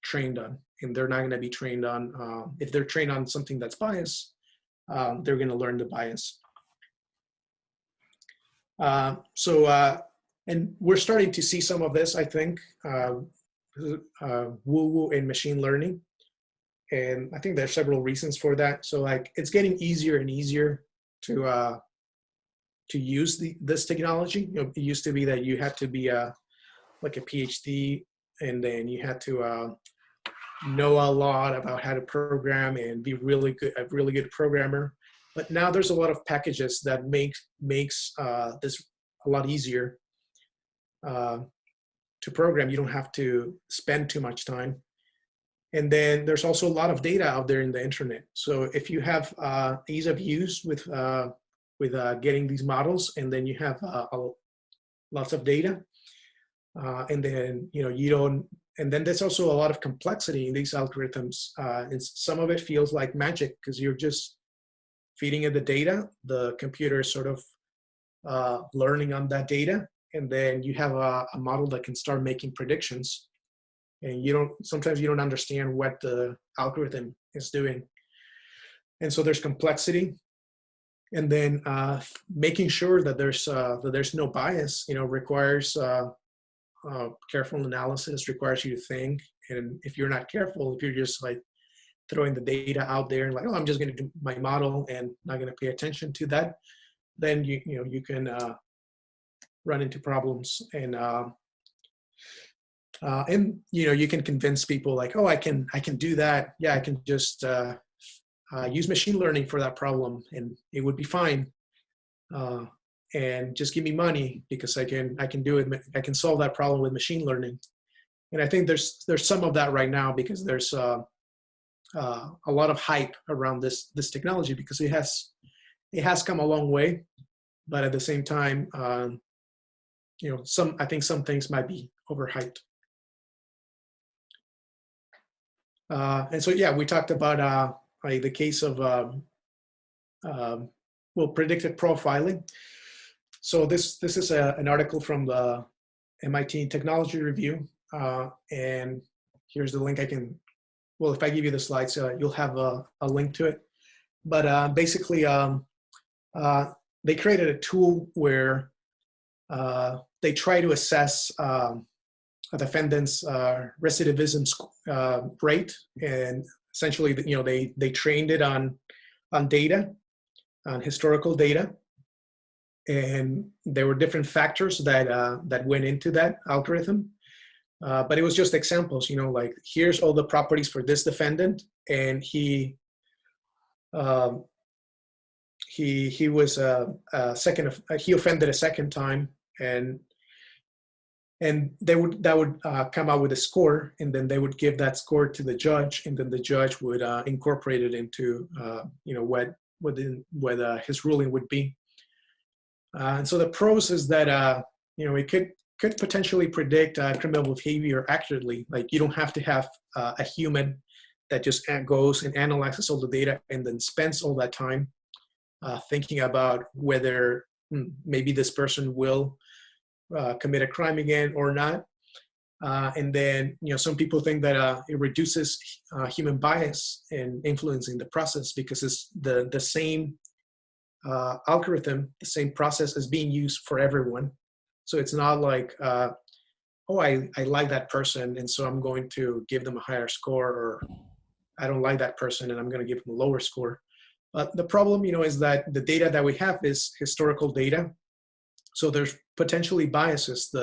trained on, and they're not going to be trained on if they're trained on something that's biased, they're going to learn the bias. And we're starting to see some of this, I think, woo-woo in machine learning. And I think there's several reasons for that. So like, it's getting easier and easier to use this technology. It used to be that you had to be like a PhD, and then you had to know a lot about how to program and be a really good programmer. But now there's a lot of packages that makes this a lot easier to program. You don't have to spend too much time. And then there's also a lot of data out there in the internet. So if you have ease of use with getting these models, and then you have lots of data, and then you don't. And then there's also a lot of complexity in these algorithms. And some of it feels like magic because you're just feeding it the data. The computer is sort of learning on that data, and then you have a model that can start making predictions. And sometimes you don't understand what the algorithm is doing. And so there's complexity. And then making sure that there's no bias, requires careful analysis, requires you to think. And if you're not careful, if you're just like throwing the data out there and like, oh, I'm just going to do my model and not going to pay attention to that, then you can run into problems. And you can convince people like, oh, I can do that. Yeah, I can just use machine learning for that problem, and it would be fine. And just give me money because I can do it. I can solve that problem with machine learning. And I think there's some of that right now because there's a lot of hype around this technology because it has come a long way, but at the same time, I think some things might be overhyped. And so, yeah, we talked about the case of predictive profiling. So this is an article from the MIT Technology Review, and here's the link. If I give you the slides, you'll have a link to it. But basically, they created a tool where they try to assess a defendant's recidivism rate, and essentially, they trained it on data, on historical data, and there were different factors that went into that algorithm. But it was just examples, like here's all the properties for this defendant, and he was he offended a second time, and that would come out with a score, and then they would give that score to the judge, and then the judge would incorporate it into what his ruling would be. And so the pros is that it could potentially predict criminal behavior accurately. Like you don't have to have a human that just goes and analyzes all the data and then spends all that time thinking about whether maybe this person will commit a crime again or not. And then, some people think that it reduces human bias in influencing the process because it's the same algorithm, the same process is being used for everyone. So it's not like, oh, I like that person, and so I'm going to give them a higher score, or I don't like that person and I'm going to give them a lower score. But the problem, is that the data that we have is historical data. So there's potentially biases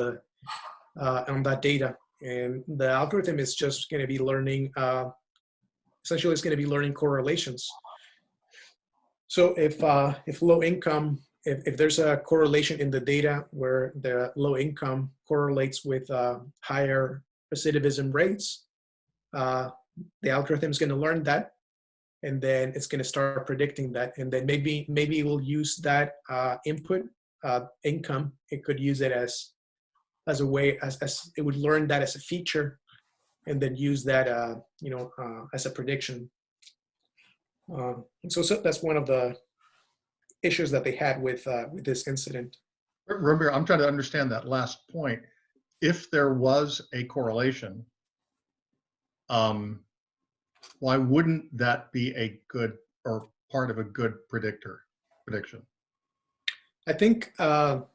on that data. And the algorithm is just going to be learning, essentially it's going to be learning correlations. So if low income, if there's a correlation in the data where the low income correlates with higher recidivism rates, the algorithm is going to learn that, and then it's going to start predicting that, and then maybe it will use that input income, it could use it as a way, as it would learn that as a feature, and then use that as a prediction. And so that's one of the issues that they had with this incident. Ramiro, I'm trying to understand that last point. If there was a correlation, why wouldn't that be a good or part of a good prediction? I think at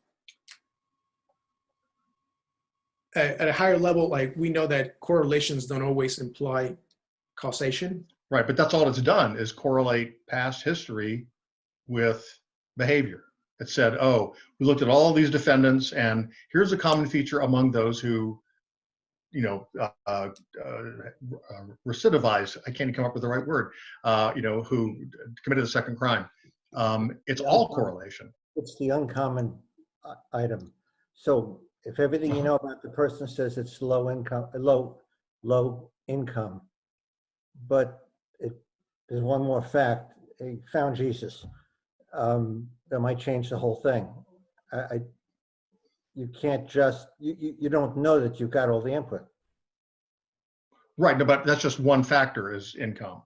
a higher level, like, we know that correlations don't always imply causation. Right, but that's all it's done is correlate past history with behavior. It said, oh, we looked at all these defendants, and here's a common feature among those who, recidivized. I can't come up with the right word. Who committed a second crime. It's all correlation. It's the uncommon item. So if everything you know about the person says it's low income, but there's one more fact: he found Jesus. That might change the whole thing. You can't just you don't know that you've got all the input. Right, no, but that's just one factor is income.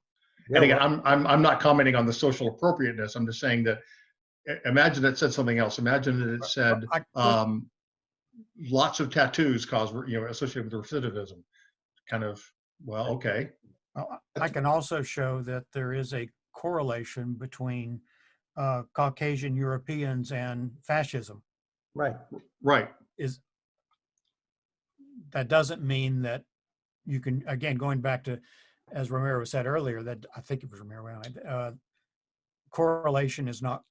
Yeah, and again, I'm not commenting on the social appropriateness. I'm just saying that. Imagine it said something else. Imagine that it said lots of tattoos associated with recidivism. Kind of, well, okay. I can also show that there is a correlation between Caucasian Europeans and fascism. Right. That doesn't mean that you can, again, going back to, as Ramiro said earlier, that I think it was Ramiro, correlation is not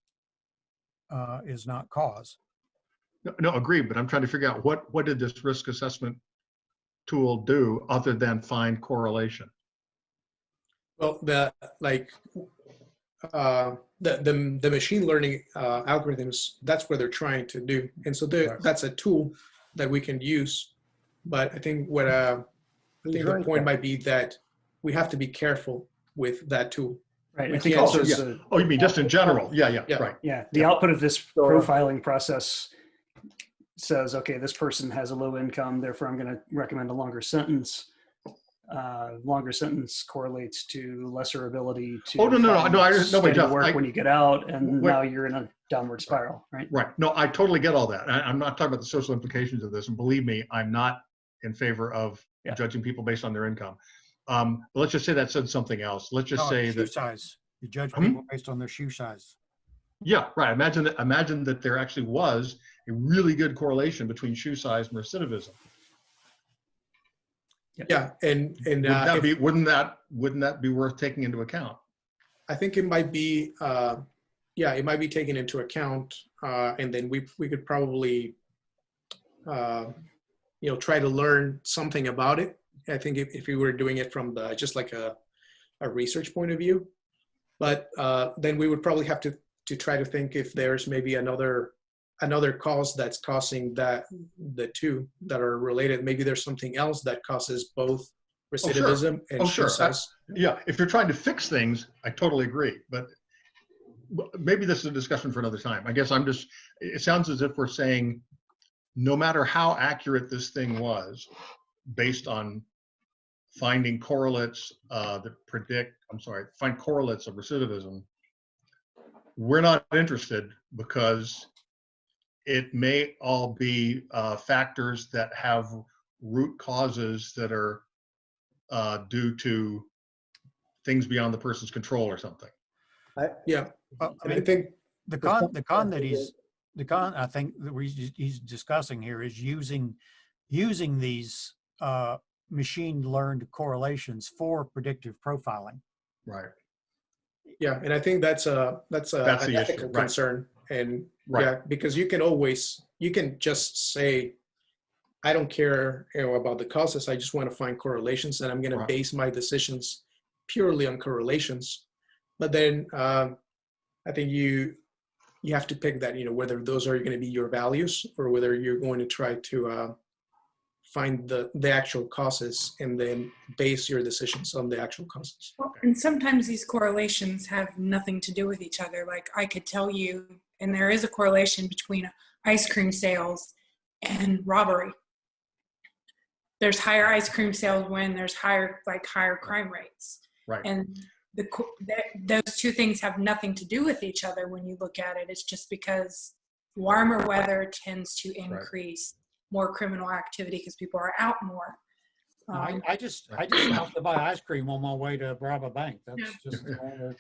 cause. No, agreed. But I'm trying to figure out what did this risk assessment tool do other than find correlation? Well, the machine learning algorithms, that's what they're trying to do, and so that's a tool that we can use. But I think the point might be that we have to be careful with that tool. Right. We I think can't also just- Oh, you mean just in general? Yeah, right. Yeah, the output of this profiling process says, okay, this person has a low income, therefore I'm going to recommend a longer sentence. Longer sentence correlates to lesser ability to work when you get out, and now you're in a downward spiral, right? Right. No, I totally get all that. I'm not talking about the social implications of this, and believe me, I'm not in favor of judging people based on their income. But let's just say that said something else. Let's just say shoe that size. You judge people based on their shoe size. Yeah, right. Imagine that there actually was a really good correlation between shoe size and recidivism. Yeah, and wouldn't that be worth taking into account? I think it might be it might be taken into account, and then we could probably try to learn something about it. I think if we were doing it from just like a research point of view, but then we would probably have to try to think if there's maybe another cause that's causing the two that are related. Maybe there's something else that causes both recidivism and shoe size. Yeah, if you're trying to fix things, I totally agree. But maybe this is a discussion for another time. I guess it sounds as if we're saying no matter how accurate this thing was, based on finding correlates find correlates of recidivism, we're not interested because it may all be factors that have root causes that are due to things beyond the person's control or something. I think the con I think that he's discussing here is using these machine learned correlations for predictive profiling. Right. Yeah, and I think that's an ethical concern. And because you can just say, I don't care about the causes, I just want to find correlations, and I'm going to base my decisions purely on correlations. But then I think you have to pick that, whether those are going to be your values or whether you're going to try to find the actual causes and then base your decisions on the actual causes. Well, and sometimes these correlations have nothing to do with each other. Like I could tell you and there is a correlation between ice cream sales and robbery. There's higher ice cream sales when there's higher crime rates. Right. And those two things have nothing to do with each other when you look at it. It's just because warmer weather tends to increase more criminal activity because people are out more. I just have to buy ice cream on my way to rob a bank. That's just normal.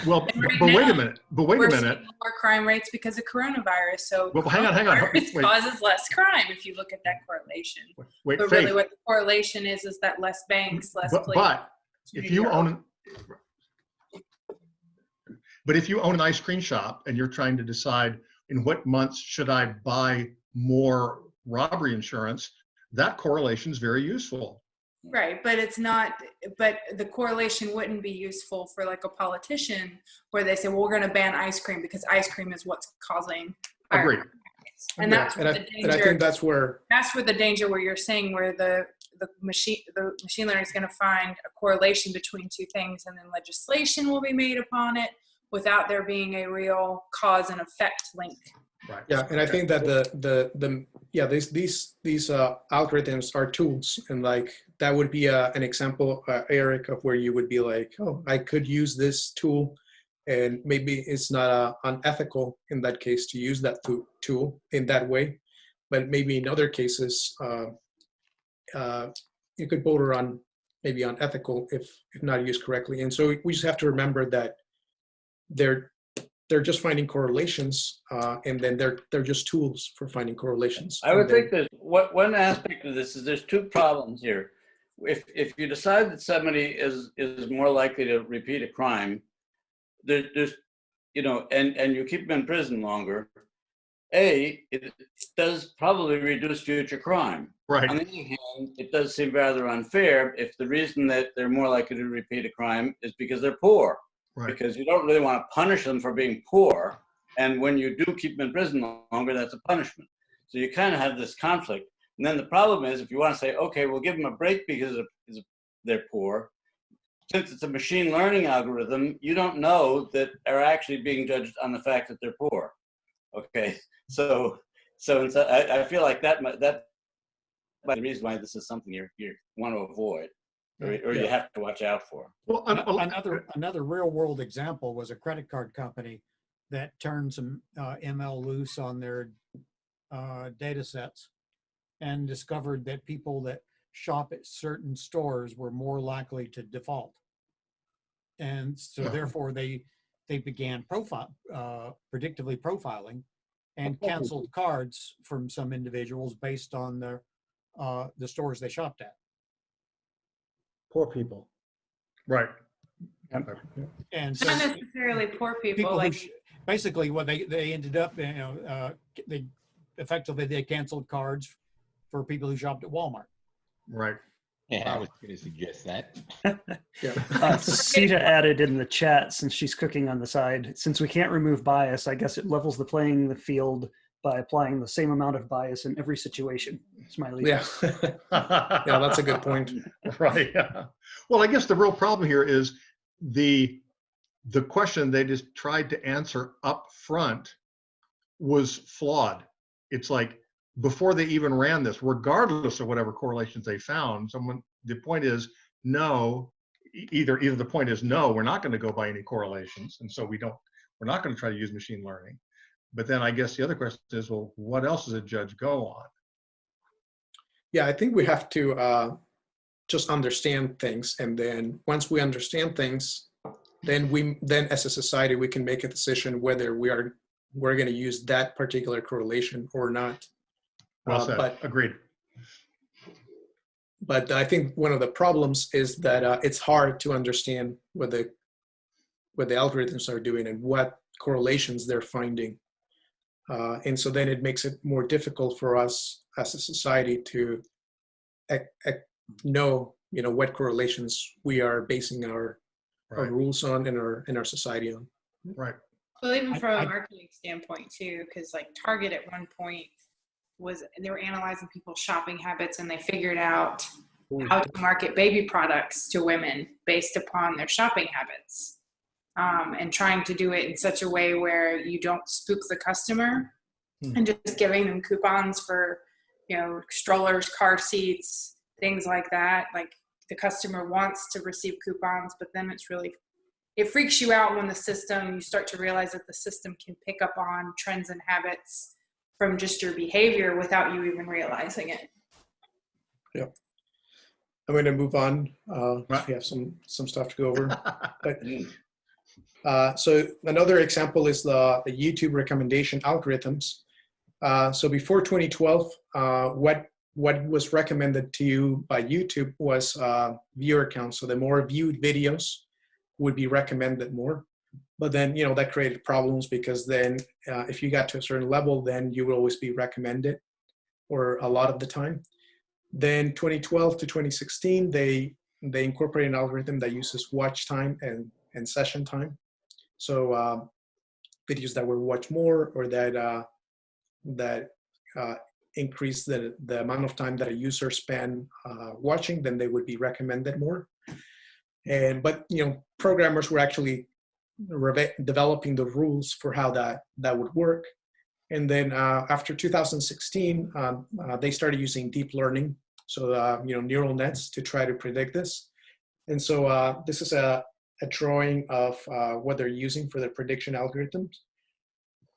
Well, Right but wait a now, minute. But wait a we're minute. seeing more crime rates because of coronavirus. So Well, hang on. coronavirus Wait. causes less crime if you look at that correlation. Wait, But Faith, really what the correlation is that less banks, less places. but if you own an ice cream shop and you're trying to decide in what months should I buy more robbery insurance, that correlation is very useful. Right, but it's not, but the correlation wouldn't be useful for like a politician where they say, well, we're going to ban ice cream because ice cream is what's causing higher Agreed. crime rates. And that's where the danger, and I think that's where the danger where you're saying where the machine learning is going to find a correlation between two things, and then legislation will be made upon it without there being a real cause and effect link. Right. Yeah, and I think that these algorithms are tools, and like that would be an example, Eric, of where you would be like, oh, I could use this tool, and maybe it's not unethical in that case to use that tool in that way, but maybe in other cases, you could border on maybe unethical if not used correctly. And so we just have to remember that they're just finding correlations, and then they're just tools for finding correlations. I would think that one aspect of this is there's two problems here. If you decide that somebody is more likely to repeat a crime, there's and you keep them in prison longer, it does probably reduce future crime. Right. On the other hand, it does seem rather unfair if the reason that they're more likely to repeat a crime is because they're poor. Right. Because you don't really want to punish them for being poor. And when you do keep them in prison longer, that's a punishment. So you kind of have this conflict. And then the problem is if you want to say, okay, we'll give them a break because they're poor, since it's a machine learning algorithm, you don't know that are actually being judged on the fact that they're poor. Okay, so I feel like that might be the reason why this is something you want to avoid. Or you have to watch out for. Well, Another real world example was a credit card company that turned some ML loose on their data sets and discovered that people that shop at certain stores were more likely to default. And so therefore they began predictively profiling and canceled cards from some individuals based on the stores they shopped at. Poor people. right. And so Not necessarily poor people. Like basically what they ended up, they effectively canceled cards for people who shopped at Walmart. Right. Yeah, I was going to suggest that. Sita added in the chat, since she's cooking on the side, since we can't remove bias, I guess it levels the playing field by applying the same amount of bias in every situation. Smiley. Yeah, yeah, that's a good point. Right. Yeah. Well, I guess the real problem here is the question they just tried to answer up front was flawed. It's like before they even ran this, regardless of whatever correlations they found, the point is no. Either the point is no, we're not going to go by any correlations, and so we're not going to try to use machine learning. But then I guess the other question is, well, what else does a judge go on? Yeah, I think we have to just understand things, and then once we understand things, then as a society we can make a decision whether we're going to use that particular correlation or not. Well said. But agreed. But I think one of the problems is that it's hard to understand what the algorithms are doing and what correlations they're finding. And so then it makes it more difficult for us as a society to know, what correlations we are basing our rules on and our society on. Right. Well, even from a marketing standpoint too, because like Target at one point they were analyzing people's shopping habits, and they figured out how to market baby products to women based upon their shopping habits. and trying to do it in such a way where you don't spook the customer and just giving them coupons for, strollers, car seats, things like that. Like the customer wants to receive coupons, but then it freaks you out when you start to realize that the system can pick up on trends and habits from just your behavior without you even realizing it. Yeah. I'm going to move on. We have some stuff to go over. But, so another example is the YouTube recommendation algorithms. So before 2012, what was recommended to you by YouTube was viewer count. So the more viewed videos would be recommended more. But then, that created problems because then if you got to a certain level, then you would always be recommended, or a lot of the time. Then 2012 to 2016, they incorporated an algorithm that uses watch time and session time. So videos that were watched more, or that increase the amount of time that a user spend watching, then they would be recommended more. But programmers were actually developing the rules for how that would work. And then after 2016, they started using deep learning, so neural nets, to try to predict this. And so this is a drawing of what they're using for their prediction algorithms.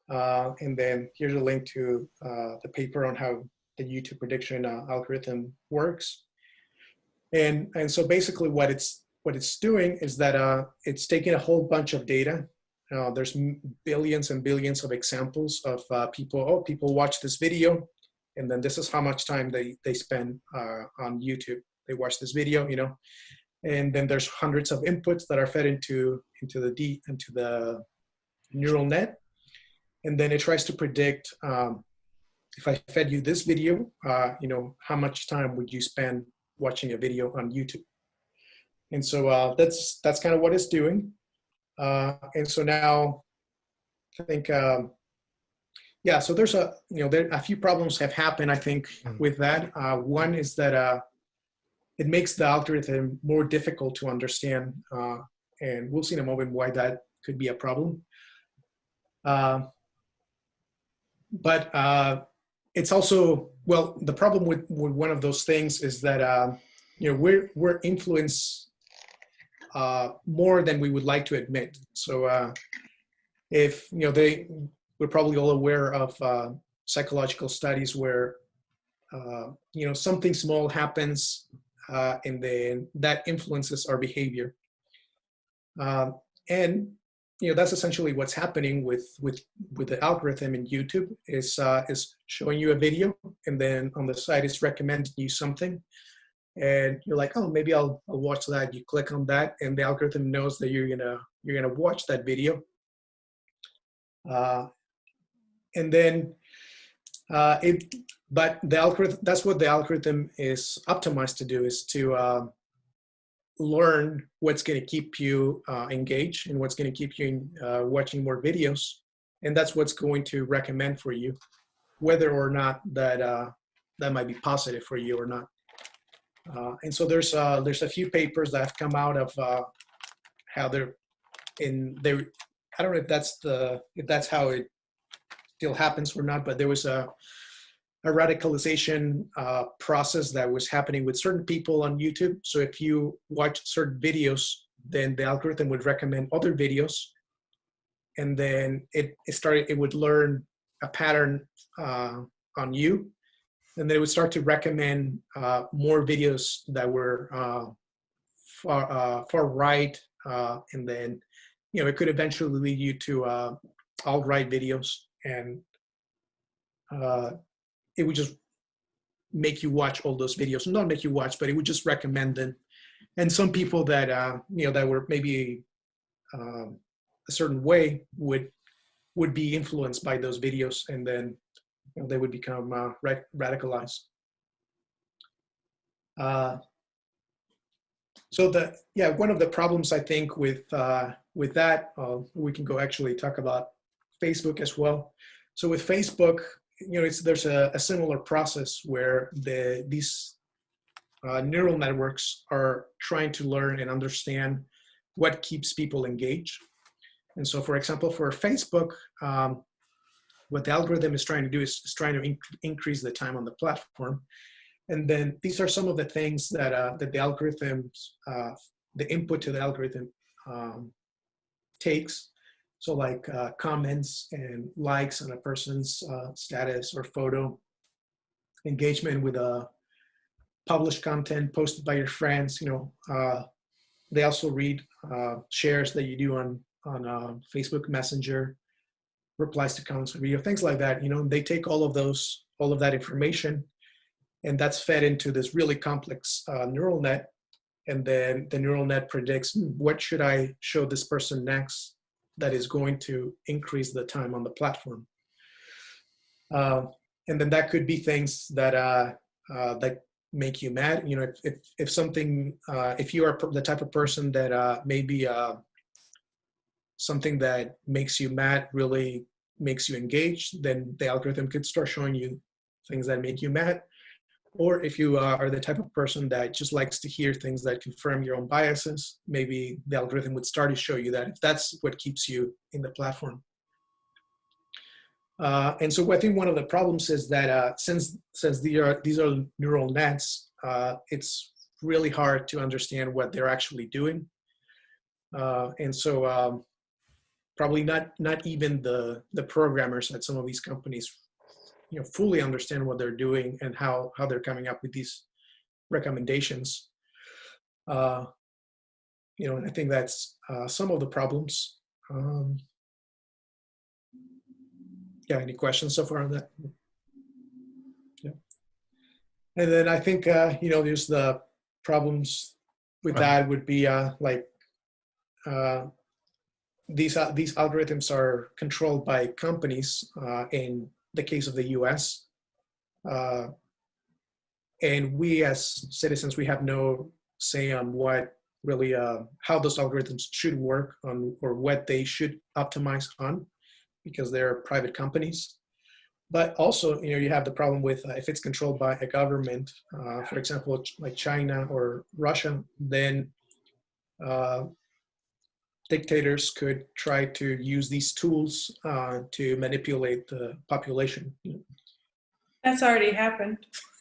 And then here's a link to the paper on how the YouTube prediction algorithm works. And so basically what it's doing is that it's taking a whole bunch of data. There's billions and billions of examples of people watch this video, and then this is how much time they spend on YouTube. They watch this video, and then there's hundreds of inputs that are fed into the neural net, and then it tries to predict, if I fed you this video, how much time would you spend watching a video on YouTube? And so that's kind of what it's doing. And so now I think, so there's a few problems have happened, I think, with that. One is that it makes the algorithm more difficult to understand. And we'll see in a moment why that could be a problem. But it's also, the problem with one of those things is that, we're influenced more than we would like to admit. So if, we're probably all aware of psychological studies where, something small happens and then that influences our behavior. And, that's essentially what's happening with the algorithm in YouTube is showing you a video, and then on the side it's recommending you something. And you're like, oh, maybe I'll watch that. You click on that, and the algorithm knows that you're gonna watch that video. And then but the algorithm, that's what the algorithm is optimized to do, is to learn what's going to keep you engaged and what's going to keep you watching more videos, and that's what's going to recommend for you, whether or not that might be positive for you or not. And so there's a few papers that have come out of how I don't know if that's how it still happens or not, but there was a radicalization process that was happening with certain people on YouTube. So if you watch certain videos, then the algorithm would recommend other videos, and then it would learn a pattern on you. And then it would start to recommend more videos that were far right, and then it could eventually lead you to alt-right videos, and it would just make you watch all those videos. Not make you watch, but it would just recommend them. And some people that that were maybe a certain way would be influenced by those videos, and then they would become radicalized. So one of the problems I think with that, we can go actually talk about Facebook as well. So with Facebook, there's a similar process where these neural networks are trying to learn and understand what keeps people engaged. And so, for example, for Facebook, what the algorithm is trying to do is trying to increase the time on the platform. And then these are some of the things that that the algorithms, the input to the algorithm takes. So like comments and likes on a person's status or photo, engagement with published content posted by your friends. They also read shares that you do on Facebook Messenger, replies to comments, video, things like that. They take all of that information, and that's fed into this really complex neural net. And then the neural net predicts, what should I show this person next that is going to increase the time on the platform. And then that could be things that make you mad. If something, if you are the type of person that maybe something that makes you mad really makes you engaged, then the algorithm could start showing you things that make you mad. Or if you are the type of person that just likes to hear things that confirm your own biases, maybe the algorithm would start to show you that, if that's what keeps you in the platform. And so I think one of the problems is that since these are neural nets, it's really hard to understand what they're actually doing. And so probably not even the programmers at some of these companies fully understand what they're doing and how they're coming up with these recommendations. And I think that's some of the problems. Yeah, any questions so far on that? Yeah. And then I think, there's the problems with that would be these algorithms are controlled by companies in the case of the US. And we as citizens, we have no say on what really, how those algorithms should work on, or what they should optimize on, because they're private companies. But also, you have the problem with if it's controlled by a government, for example, like China or Russia, then dictators could try to use these tools to manipulate the population. That's already happened.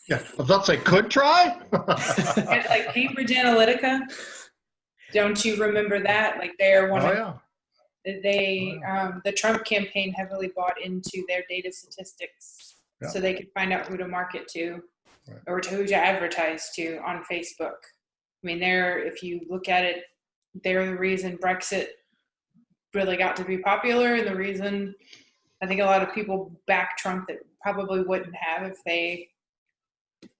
Yeah, I was about to say, could try? Like Cambridge Analytica, don't you remember that? Like they're one of the Trump campaign heavily bought into their data statistics, so they could find out who to market to, or to who to advertise to on Facebook. I mean, if you look at it, they're the reason Brexit really got to be popular, and the reason I think a lot of people back Trump that probably wouldn't have if they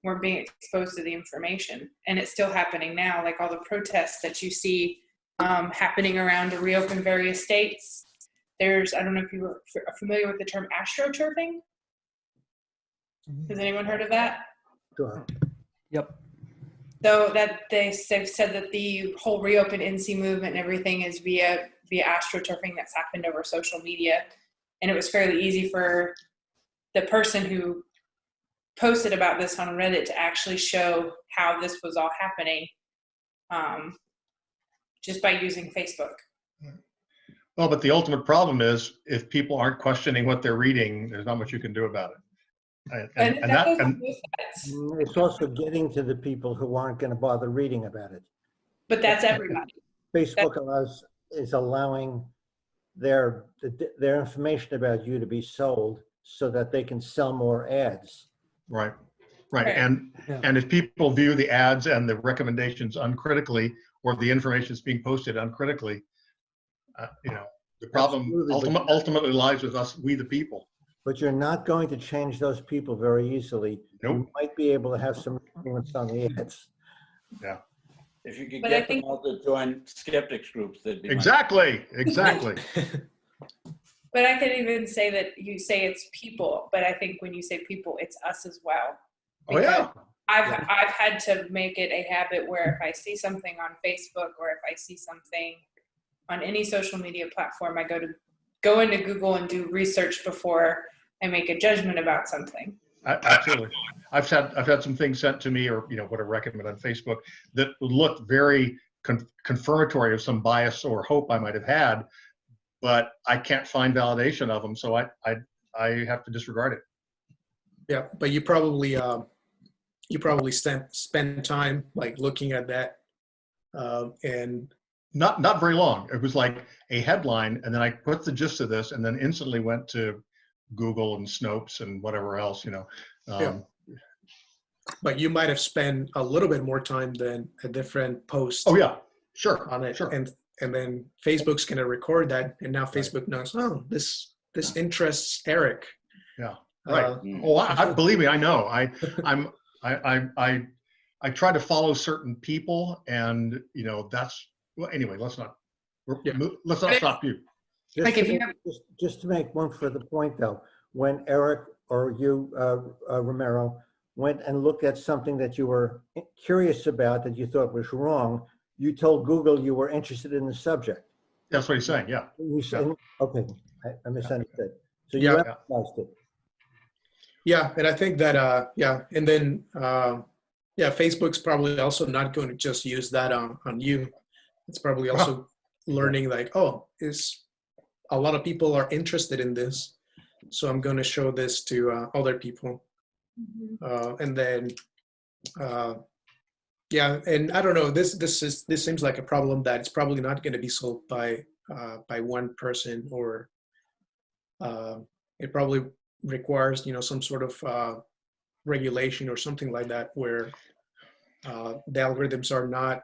weren't being exposed to the information. And it's still happening now, like all the protests that you see happening around to reopen various states. I don't know if you are familiar with the term astroturfing. Has anyone heard of that? Sure. Yep. So that they've said that the whole reopen NC movement and everything is via astroturfing that's happened over social media. And it was fairly easy for the person who posted about this on Reddit to actually show how this was all happening just by using Facebook. Well, but the ultimate problem is if people aren't questioning what they're reading, there's not much you can do about it. And it's also getting to the people who aren't going to bother reading about it. But that's everybody. Facebook is allowing their information about you to be sold so that they can sell more ads. Right. And if people view the ads and the recommendations uncritically, or the information is being posted uncritically, the problem ultimately lies with us, we the people. But you're not going to change those people very easily. Nope. You might be able to have some influence on the ads. Yeah. If you could get them all to join skeptics groups, that'd be exactly. But I could even say that you say it's people, but I think when you say people, it's us as well. Because I've had to make it a habit where if I see something on Facebook or if I see something on any social media platform, I go into Google and do research before I make a judgment about something. Absolutely. I've had some things sent to me, or what I recommend on Facebook, that looked very confirmatory of some bias or hope I might have had, but I can't find validation of them, so I have to disregard it. Yeah, but you probably spend time like looking at that, and Not very long. It was like a headline, and then I put the gist of this, and then instantly went to Google and Snopes and whatever else, Yeah. But you might have spent a little bit more time than a different post. Oh yeah, sure, On it, sure. and then Facebook's gonna record that, and now Facebook knows. Oh, this interests Eric. Yeah, right. I believe me, I know. I try to follow certain people, and that's well. Anyway, let's not stop you. Like if you have, Just to make one further point, though, when Eric or you, Ramiro, went and looked at something that you were curious about that you thought was wrong, you told Google you were interested in the subject. That's what he's saying. Yeah. You said, okay, I misunderstood. So you Yeah. emphasized it. Yeah, and I think that and then Facebook's probably also not going to just use that on you. It's probably also learning like, oh, a lot of people are interested in this, so I'm going to show this to other people. And then and I don't know, this seems like a problem that it's probably not going to be solved by one person, or it probably requires some sort of regulation or something like that, where the algorithms are not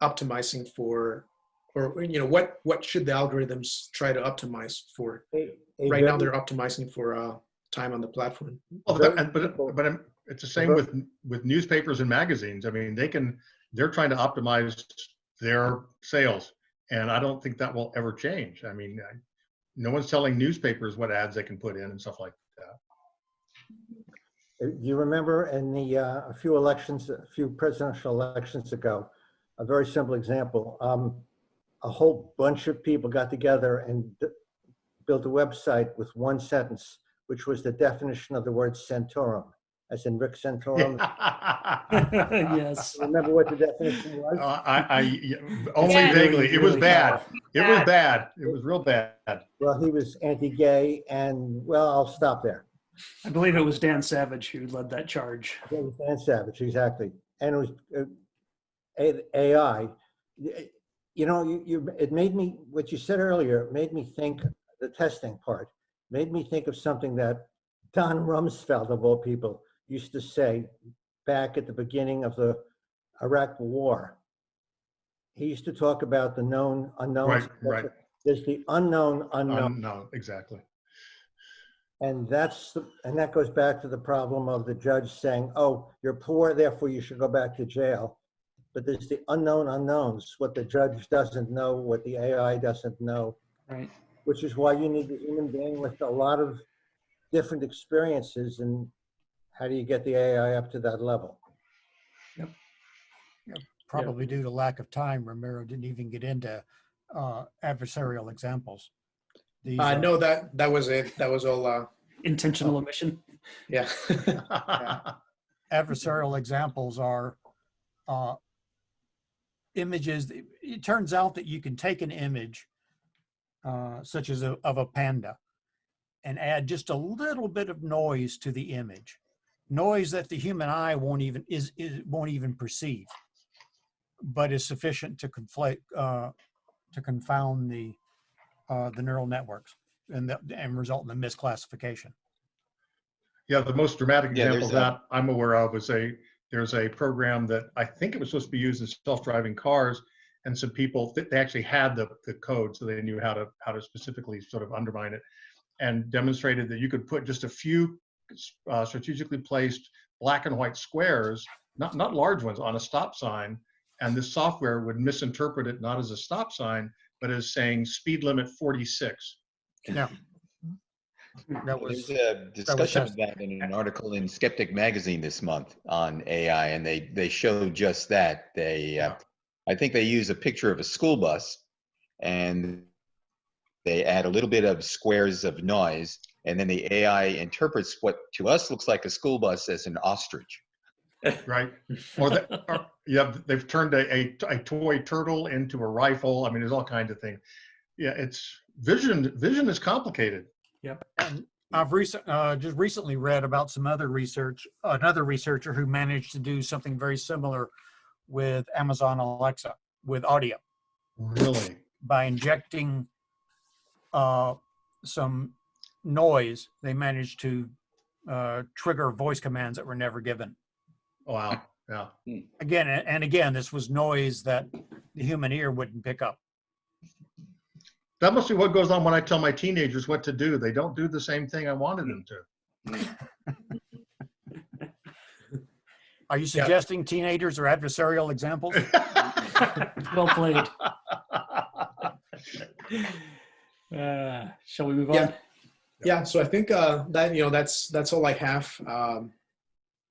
optimizing for, or what should the algorithms try to optimize for? Right now they're optimizing for time on the platform. Well, but it's the same with newspapers and magazines. I mean, they're trying to optimize their sales, and I don't think that will ever change. I mean, no one's telling newspapers what ads they can put in and stuff like that. You remember in the a few presidential elections ago, a very simple example. A whole bunch of people got together and built a website with one sentence, which was the definition of the word Santorum, as in Rick Santorum. Yes. Remember what the definition was? Only vaguely. It was bad. It was bad. It was real bad. Well, he was anti-gay, and well, I'll stop there. I believe it was Dan Savage who led that charge. It was Dan Savage, exactly. And it was AI. It made me, what you said earlier, made me think, the testing part, made me think of something that Don Rumsfeld, of all people, used to say back at the beginning of the Iraq War. He used to talk about the known unknowns. Right. There's the unknown unknown. No, exactly. And that goes back to the problem of the judge saying, oh, you're poor, therefore you should go back to jail. But there's the unknown unknowns, what the judge doesn't know, what the AI doesn't know. Right. Which is why you need a human being with a lot of different experiences. And how do you get the AI up to that level? Yep. Probably due to lack of time, Ramiro didn't even get into adversarial examples. No, that was it. That was all. Intentional omission. Yeah. Adversarial examples are images. It turns out that you can take an image, such as of a panda, and add just a little bit of noise to the image, noise that the human eye won't even perceive, but is sufficient to confound the neural networks and result in the misclassification. Yeah, the most dramatic example that I'm aware of is there's a program that I think it was supposed to be used in self-driving cars, and some people they actually had the code, so they knew how to specifically sort of undermine it, and demonstrated that you could put just a few strategically placed black and white squares, not large ones, on a stop sign, and the software would misinterpret it not as a stop sign, but as saying speed limit 46. Yeah. There's a discussion of that in an article in Skeptic magazine this month on AI, and they showed just that. I think they use a picture of a school bus, and they add a little bit of squares of noise, and then the AI interprets what to us looks like a school bus as an ostrich. Right. They've turned a toy turtle into a rifle. I mean, there's all kinds of things. Yeah, it's vision. Vision is complicated. And I've just recently read about some other research, another researcher who managed to do something very similar with Amazon Alexa with audio Really? by injecting some noise. They managed to trigger voice commands that were never given. Wow. Yeah. Again and again, this was noise that the human ear wouldn't pick up. That must be what goes on when I tell my teenagers what to do. They don't do the same thing I wanted them to. Are you suggesting teenagers are adversarial examples? Well played. Shall we move on? Yeah. So I think that that's all I have.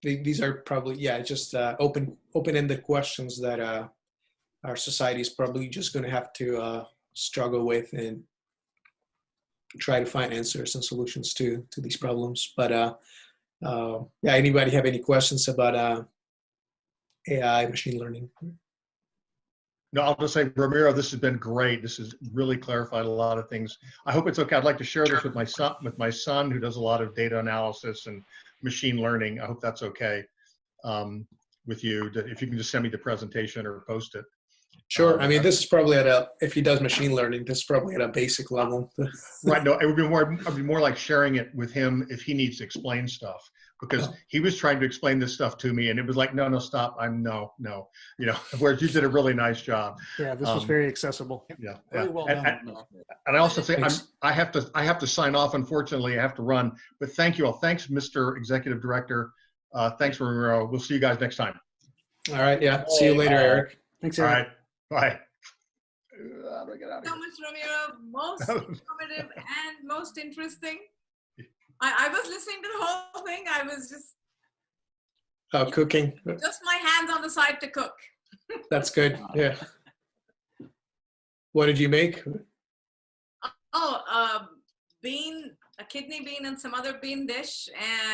These are probably just open-ended questions that our society is probably just going to have to struggle with and try to find answers and solutions to these problems. But anybody have any questions about AI, machine learning? No, I'll just say, Ramiro, this has been great. This has really clarified a lot of things. I hope it's okay. I'd like to share this with my son who does a lot of data analysis and machine learning. I hope that's okay with you. If you can just send me the presentation or post it. Sure. I mean, this is probably if he does machine learning, this is probably at a basic level. Right. No, it would be more like sharing it with him if he needs to explain stuff, because he was trying to explain this stuff to me and it was like, no, stop. No, whereas you did a really nice job. Yeah, this was very accessible. Yeah. Very well done. And I also think I have to sign off. Unfortunately, I have to run, but thank you all. Thanks, Mr. Executive Director. Thanks, Ramiro. We'll see you guys next time. All right. Yeah. See you later, Eric. Thanks, All Eric. right. Bye. So much, Ramiro. Most informative and most interesting. I was listening to the whole thing. I was just cooking. just my hands on the side to cook. That's good. Yeah. What did you make? A kidney bean and some other bean dish,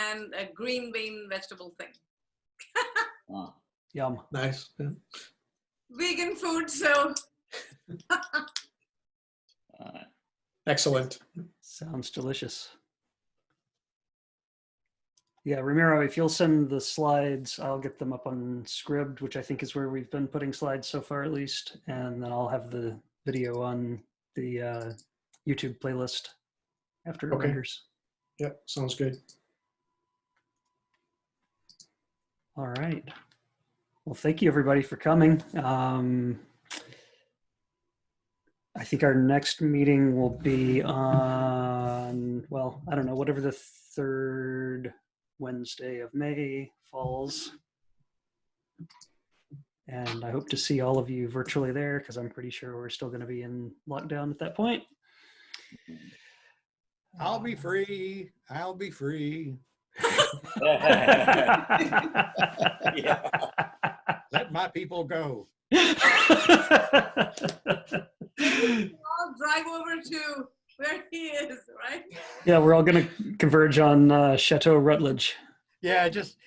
and a green bean vegetable thing. Wow. Yum. Nice. Yeah. Vegan food, so. Excellent. Sounds delicious. Yeah, Ramiro, if you'll send the slides, I'll get them up on Scribd, which I think is where we've been putting slides so far at least. And then I'll have the video on the YouTube playlist after it renders. Yeah, sounds good. All right. Well, thank you everybody for coming. I think our next meeting will be on, well, I don't know, whatever the third Wednesday of May falls. And I hope to see all of you virtually there because I'm pretty sure we're still going to be in lockdown at that point. I'll be free. I'll be free. Yeah. Let my people go. I'll drive over to where he is, right? Yeah, we're all going to converge on Chateau Rutledge. Yeah, just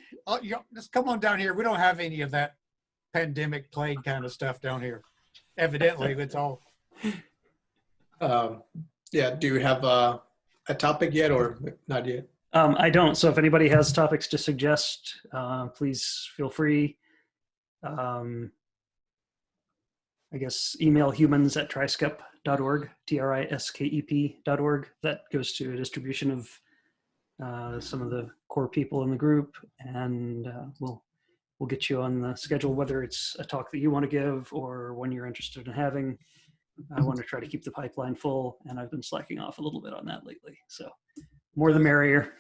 come on down here. We don't have any of that pandemic plague kind of stuff down here. Evidently, it's all. Yeah. Do you have a topic yet or not yet? I don't. So if anybody has topics to suggest, please feel free. I guess email humans@triskep.org, triskep.org. That goes to a distribution of some of the core people in the group, and we'll get you on the schedule, whether it's a talk that you want to give or one you're interested in having. I want to try to keep the pipeline full, and I've been slacking off a little bit on that lately. So more the merrier.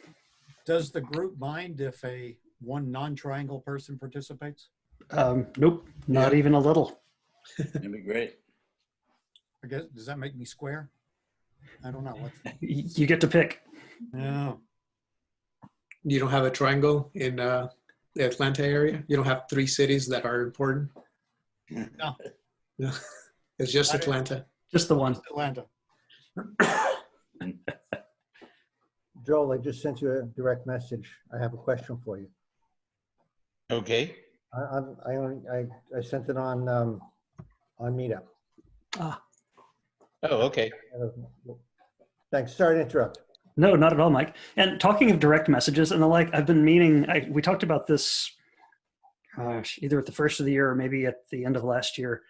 Does the group mind if one non-triangle person participates? Nope, not even a little. That'd be great. I guess, does that make me square? I don't know. You get to pick. No. You don't have a triangle in the Atlanta area? You don't have 3 cities that are important? No. No. It's just Atlanta. Just the one. Atlanta. Joel, I just sent you a direct message. I have a question for you. Okay. I sent it on Meetup. Ah, Oh, okay. Thanks. Sorry to interrupt. No, not at all, Mike. And talking of direct messages and the like, I've been meaning, we talked about this either at the first of the year or maybe at the end of last year.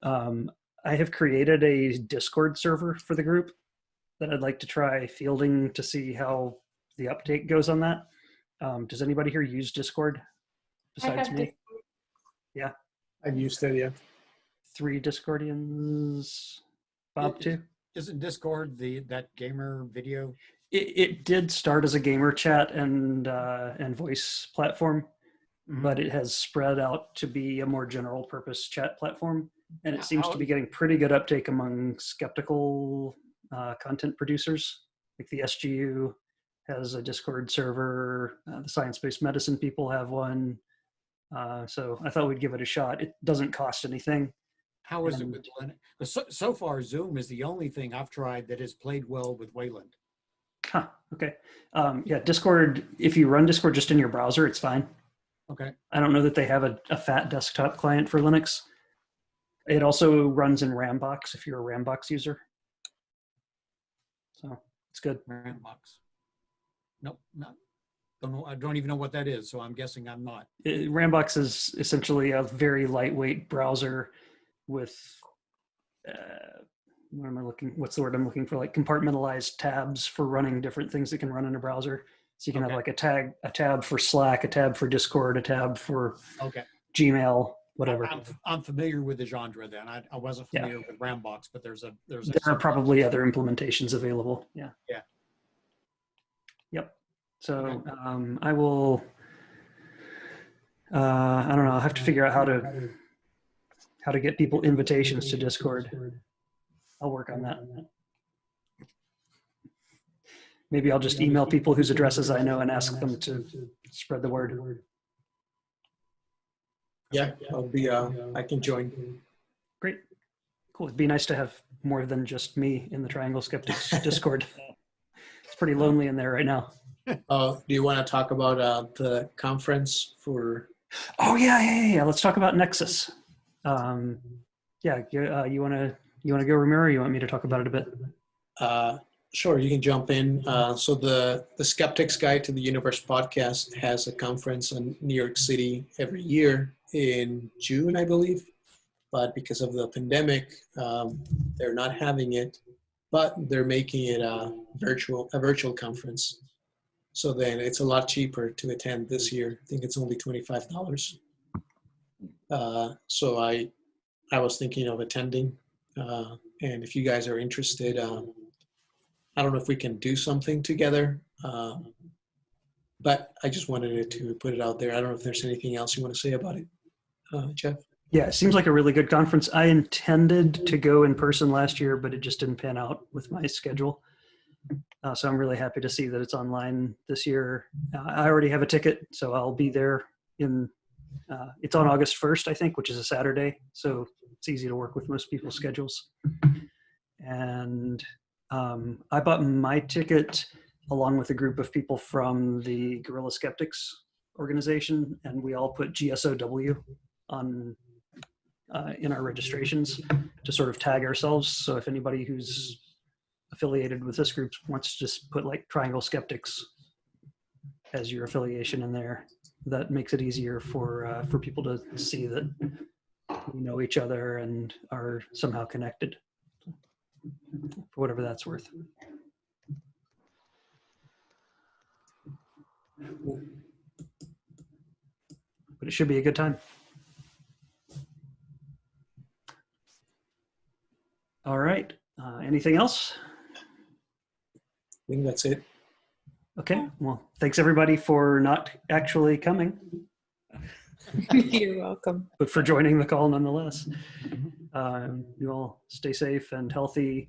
I have created a Discord server for the group that I'd like to try fielding to see how the uptake goes on that. Does anybody here use Discord besides me? Yeah. I've used it, yeah. 3 Discordians. Bob, too? Isn't Discord that gamer video? It did start as a gamer chat and voice platform, but it has spread out to be a more general purpose chat platform. And it seems to be getting pretty good uptake among skeptical content producers. Like the SGU has a Discord server, the science-based medicine people have one. So I thought we'd give it a shot. It doesn't cost anything. How is it with Linux? So far, Zoom is the only thing I've tried that has played well with Wayland. Huh, okay. Yeah, Discord, if you run Discord just in your browser, it's fine. Okay. I don't know that they have a fat desktop client for Linux. It also runs in Rambox if you're a Rambox user. So it's good. Rambox. Nope, not. Don't know. I don't even know what that is, so I'm guessing I'm not. Rambox is essentially a very lightweight browser with what am I looking? What's the word I'm looking for? Like compartmentalized tabs for running different things that can run in a browser. So you can have like a tab for Slack, a tab for Discord, a tab for Gmail, whatever. I'm familiar with the genre. Then I wasn't familiar with Rambox, but there are probably other implementations available. Yeah. Yeah. Yep. So I will. I don't know. I'll have to figure out how to get people invitations to Discord. I'll work on that. Maybe I'll just email people whose addresses I know and ask them to spread the word. Yeah, I'll be. I can join. Great, cool. It'd be nice to have more than just me in the Triangle Skeptics Discord. It's pretty lonely in there right now. Do you want to talk about the conference for? Oh yeah. Let's talk about Nexus. You want to go, Ramiro, or you want me to talk about it a bit? Sure, you can jump in. So the Skeptics Guide to the Universe podcast has a conference in New York City every year in June, I believe. But because of the pandemic, they're not having it, but they're making it a virtual conference. So then it's a lot cheaper to attend this year. I think it's only $25. So I was thinking of attending. And if you guys are interested, I don't know if we can do something together, but I just wanted to put it out there. I don't know if there's anything else you want to say about it, Jeff? Yeah, it seems like a really good conference. I intended to go in person last year, but it just didn't pan out with my schedule. So I'm really happy to see that it's online this year. I already have a ticket, so I'll be there it's on August 1st, I think, which is a Saturday. So it's easy to work with most people's schedules. And I bought my ticket along with a group of people from the Guerrilla Skeptics organization, and we all put GSOW on in our registrations to sort of tag ourselves. So if anybody who's affiliated with this group wants to just put like Triangle Skeptics as your affiliation in there, that makes it easier for people to see that we know each other and are somehow connected, for whatever that's worth. But it should be a good time. All right. Anything else? I think that's it. Okay. Well, thanks everybody for not actually coming. You're welcome. But for joining the call nonetheless. You all stay safe and healthy,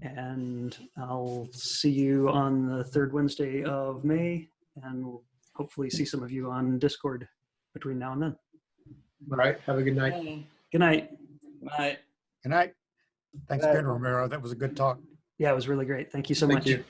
and I'll see you on the third Wednesday of May, and we'll hopefully see some of you on Discord between now and then. All right. Have a good night. Good night. Night. Good night. Thanks again, Ramiro. That was a good talk. Yeah, it was really great. Thank you so Thank much. you.